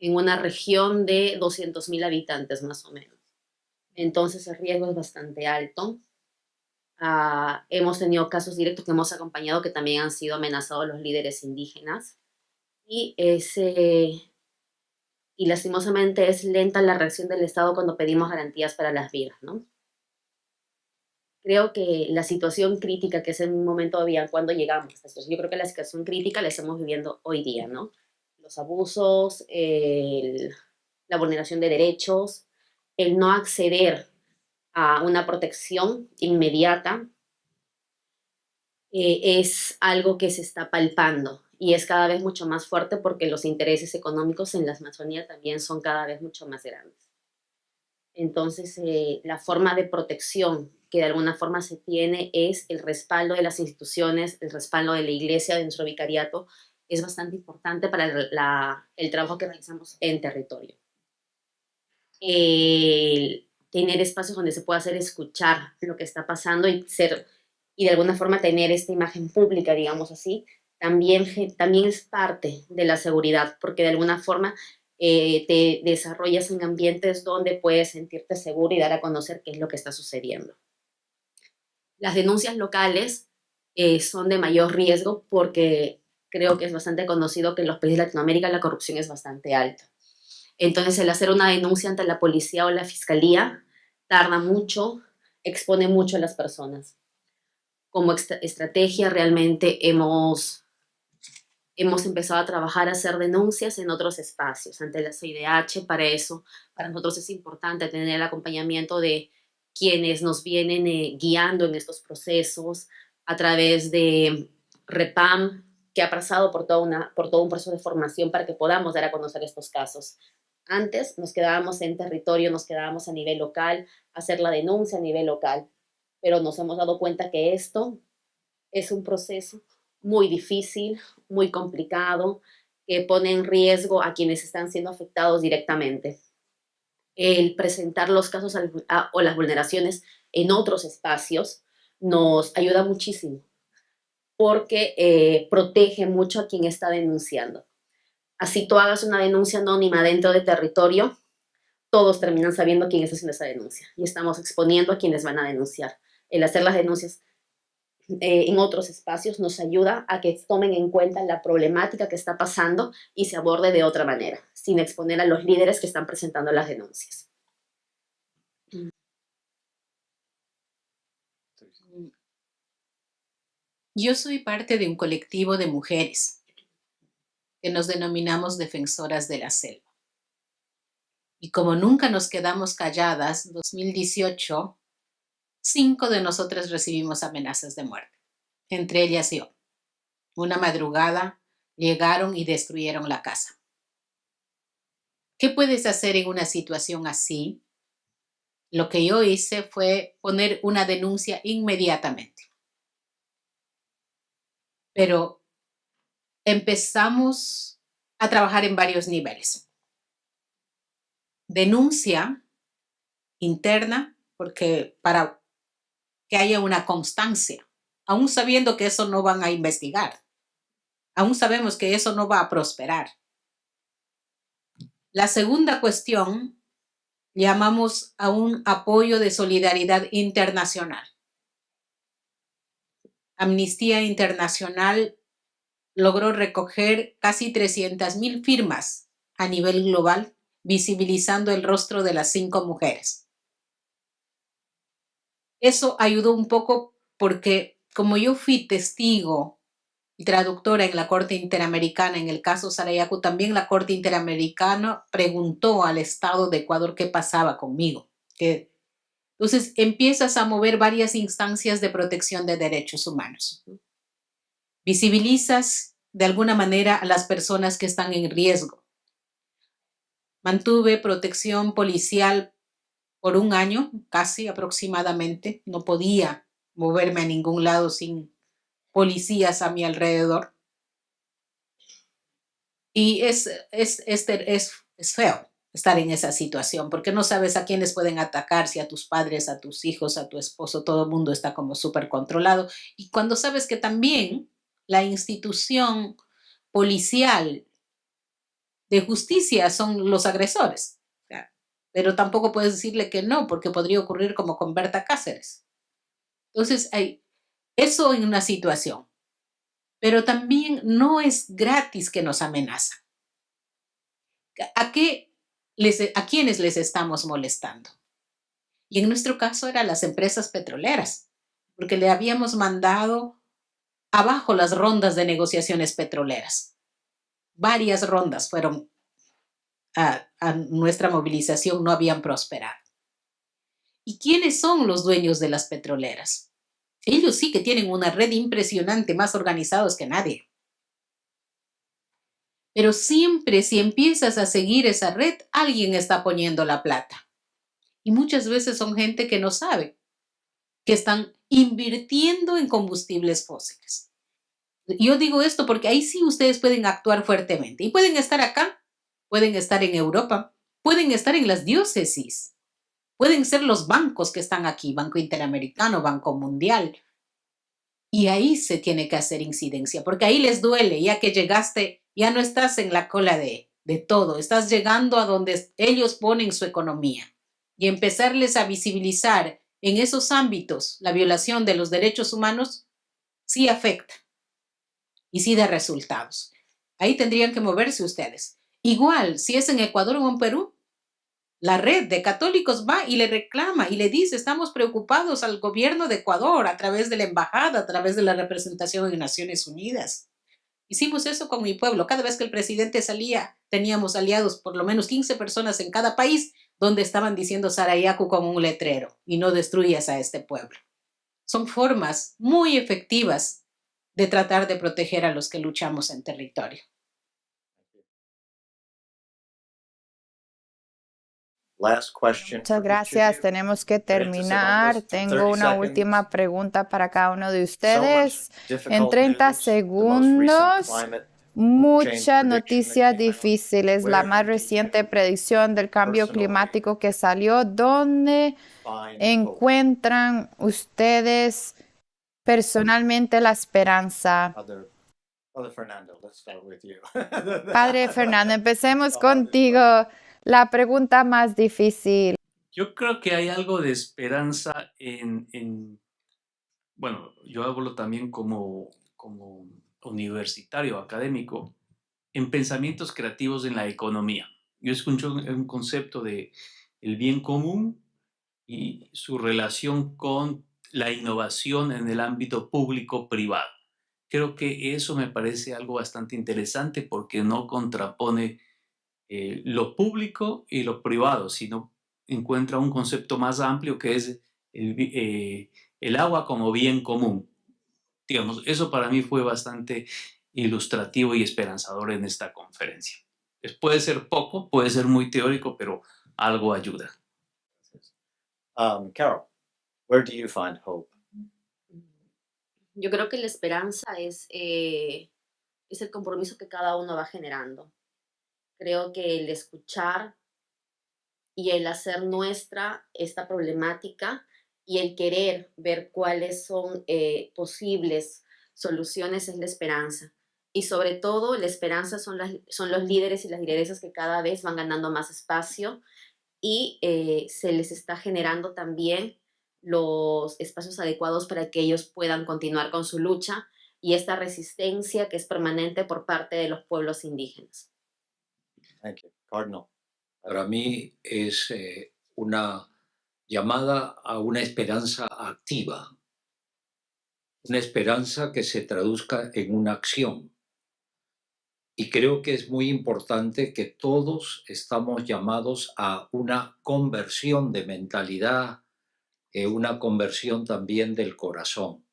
E: en una región de 200,000 habitantes más o menos. Entonces el riesgo es bastante alto. Hemos tenido casos directos que hemos acompañado que también han sido amenazados los líderes indígenas. Y lastimosamente es lenta la reacción del Estado cuando pedimos garantías para las vidas, ¿no? Creo que la situación crítica que es en un momento había cuando llegamos, yo creo que la situación crítica la estamos viviendo hoy día, ¿no? Los abusos, la vulneración de derechos, el no acceder a una protección inmediata es algo que se está palpando y es cada vez mucho más fuerte porque los intereses económicos en la Amazonía también son cada vez mucho más grandes. Entonces, la forma de protección que de alguna forma se tiene es el respaldo de las instituciones, el respaldo de la iglesia, de nuestro vicariato, es bastante importante para el trabajo que realizamos en territorio. Tener espacios donde se pueda hacer escuchar lo que está pasando y de alguna forma tener esta imagen pública, digamos así, también es parte de la seguridad, porque de alguna forma te desarrollas en ambientes donde puedes sentirte seguro y dar a conocer qué es lo que está sucediendo. Las denuncias locales son de mayor riesgo porque creo que es bastante conocido que en los países de Latinoamérica la corrupción es bastante alta. Entonces, el hacer una denuncia ante la policía o la fiscalía tarda mucho, expone mucho a las personas. Como estrategia, realmente hemos empezado a trabajar, a hacer denuncias en otros espacios, ante la CIDH. Para eso, para nosotros es importante tener el acompañamiento de quienes nos vienen guiando en estos procesos, a través de REPAM, que ha pasado por todo un proceso de formación para que podamos dar a conocer estos casos. Antes nos quedábamos en territorio, nos quedábamos a nivel local, hacer la denuncia a nivel local, pero nos hemos dado cuenta que esto es un proceso muy difícil, muy complicado, que pone en riesgo a quienes están siendo afectados directamente. El presentar los casos o las vulneraciones en otros espacios nos ayuda muchísimo porque protege mucho a quien está denunciando. Así tú hagas una denuncia anónima dentro de territorio, todos terminan sabiendo quién está haciendo esa denuncia y estamos exponiendo a quienes van a denunciar. El hacer las denuncias en otros espacios nos ayuda a que tomen en cuenta la problemática que está pasando y se aborde de otra manera, sin exponer a los líderes que están presentando las denuncias.
C: Yo soy parte de un colectivo de mujeres que nos denominamos Defensoras de la Selva. Y como nunca nos quedamos calladas, en 2018, 5 de nosotras recibimos amenazas de muerte, entre ellas yo. Una madrugada llegaron y destruyeron la casa. ¿Qué puedes hacer en una situación así? Lo que yo hice fue poner una denuncia inmediatamente. Pero empezamos a trabajar en varios niveles. Denuncia interna, porque para que haya una constancia, aún sabiendo que eso no van a investigar, aún sabemos que eso no va a prosperar. La segunda cuestión, llamamos a un apoyo de solidaridad internacional. Amnistía Internacional logró recoger casi 300,000 firmas a nivel global visibilizando el rostro de las 5 mujeres. Eso ayudó un poco porque como yo fui testigo y traductora en la Corte Interamericana, en el caso Sarayaku, también la Corte Interamericana preguntó al Estado de Ecuador qué pasaba conmigo. Entonces empiezas a mover varias instancias de protección de derechos humanos. Visibilizas de alguna manera a las personas que están en riesgo. Mantuve protección policial por 1 año, casi aproximadamente. No podía moverme a ningún lado sin policías a mi alrededor. Y es feo estar en esa situación, porque no sabes a quiénes pueden atacar, si a tus padres, a tus hijos, a tu esposo, todo el mundo está como súper controlado. Y cuando sabes que también la institución policial de justicia son los agresores. Pero tampoco puedes decirle que no, porque podría ocurrir como con Berta Cáceres. Entonces, hay eso en una situación. Pero también no es gratis que nos amenazan. ¿A quiénes les estamos molestando? Y en nuestro caso eran las empresas petroleras, porque le habíamos mandado abajo las rondas de negociaciones petroleras. Varias rondas fueron a nuestra movilización, no habían prosperado. ¿Y quiénes son los dueños de las petroleras? Ellos sí que tienen una red impresionante, más organizados que nadie. Pero siempre si empiezas a seguir esa red, alguien está poniendo la plata. Y muchas veces son gente que no sabe que están invirtiendo en combustibles fósiles. Yo digo esto porque ahí sí ustedes pueden actuar fuertemente. Y pueden estar acá, pueden estar en Europa, pueden estar en las diócesis, pueden ser los bancos que están aquí, Banco Interamericano, Banco Mundial. Y ahí se tiene que hacer incidencia, porque ahí les duele, ya que llegaste, ya no estás en la cola de todo, estás llegando a donde ellos ponen su economía. Y empezarles a visibilizar en esos ámbitos la violación de los derechos humanos sí afecta y sí da resultados. Ahí tendrían que moverse ustedes. Igual, si es en Ecuador o en Perú, la red de católicos va y le reclama y le dice, estamos preocupados al gobierno de Ecuador a través de la embajada, a través de la representación en Naciones Unidas. Hicimos eso con mi pueblo. Cada vez que el presidente salía, teníamos aliados, por lo menos 15 personas en cada país, donde estaban diciendo Sarayaku con un letrero y no destruyas a este pueblo. Son formas muy efectivas de tratar de proteger a los que luchamos en territorio.
A: Muchas gracias. Tenemos que terminar. Tengo una última pregunta para cada uno de ustedes. En 30 segundos, muchas noticias difíciles. La más reciente predicción del cambio climático que salió. ¿Dónde encuentran ustedes personalmente la esperanza? Padre Fernando, empecemos contigo. La pregunta más difícil.
F: Yo creo que hay algo de esperanza bueno, yo hablo también como universitario, académico, en pensamientos creativos en la economía. Yo escucho un concepto de el bien común y su relación con la innovación en el ámbito público-privado. Creo que eso me parece algo bastante interesante porque no contrapone lo público y lo privado, sino encuentra un concepto más amplio que es el agua como bien común. Digamos, eso para mí fue bastante ilustrativo y esperanzador en esta conferencia. Puede ser poco, puede ser muy teórico, pero algo ayuda.
D: Carol, where do you find hope?
E: Yo creo que la esperanza es el compromiso que cada uno va generando. Creo que el escuchar y el hacer nuestra esta problemática y el querer ver cuáles son posibles soluciones es la esperanza. Y sobre todo, la esperanza son los líderes y las lideresas que cada vez van ganando más espacio y se les está generando también los espacios adecuados para que ellos puedan continuar con su lucha y esta resistencia que es permanente por parte de los pueblos indígenas.
D: Thank you. Cardinal.
B: Para mí es una llamada a una esperanza activa, una esperanza que se traduzca en una acción. Y creo que es muy importante que todos estamos llamados a una conversión de mentalidad, una conversión también del corazón.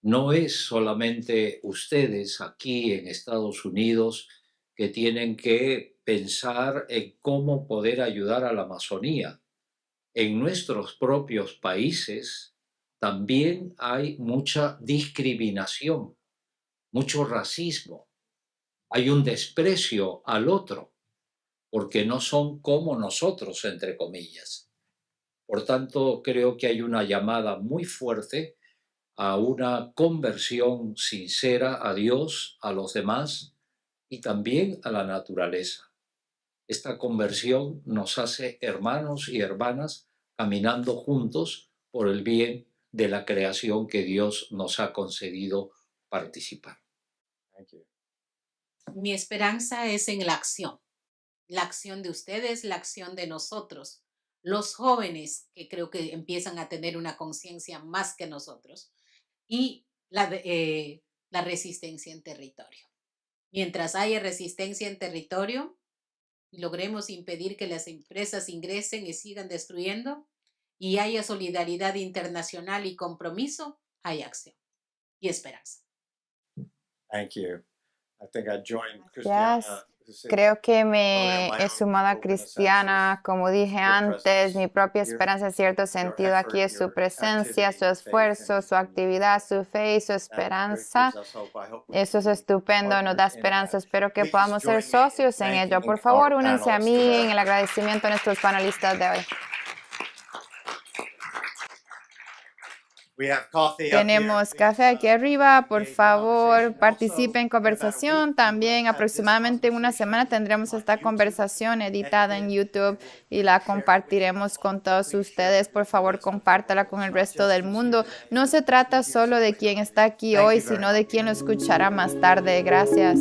B: No es solamente ustedes aquí en Estados Unidos que tienen que pensar en cómo poder ayudar a la Amazonía. En nuestros propios países también hay mucha discriminación, mucho racismo. Hay un desprecio al otro, porque no son como nosotros, entre comillas. Por tanto, creo que hay una llamada muy fuerte a una conversión sincera a Dios, a los demás y también a la naturaleza. Esta conversión nos hace hermanos y hermanas caminando juntos por el bien de la creación que Dios nos ha concedido participar.
D: Thank you.
C: Mi esperanza es en la acción de ustedes, la acción de nosotros, los jóvenes que creo que empiezan a tener una conciencia más que nosotros y la resistencia en territorio. Mientras haya resistencia en territorio y logremos impedir que las empresas ingresen y sigan destruyendo y haya solidaridad internacional y compromiso, hay acción y esperanza.
D: Thank you. I think I joined
A: Gracias.
D: Christiana. who said,
A: Creo que me he sumado a Cristiana, como dije antes, mi propia esperanza en cierto sentido aquí es su presencia, su esfuerzo, su actividad, su fe y su esperanza. Eso es estupendo, nos da esperanza. Espero que podamos ser socios en ello. Por favor, únanse a mí en el agradecimiento a nuestros panelistas de hoy. Tenemos café aquí arriba, por favor, participe en conversación. También aproximadamente en una semana tendremos esta conversación editada en YouTube y la compartiremos con todos ustedes. Por favor, compártala con el resto del mundo. No se trata solo de quien está aquí hoy, sino de quien lo escuchará más tarde. Gracias.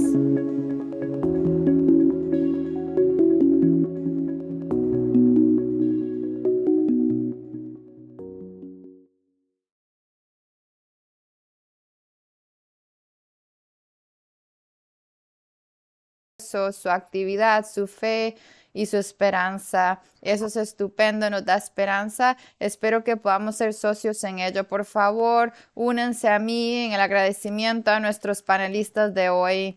A: Su actividad, su fe y su esperanza. Eso es estupendo, nos da esperanza. Espero que podamos ser socios en ello. Por favor, únanse a mí en el agradecimiento a nuestros panelistas de hoy.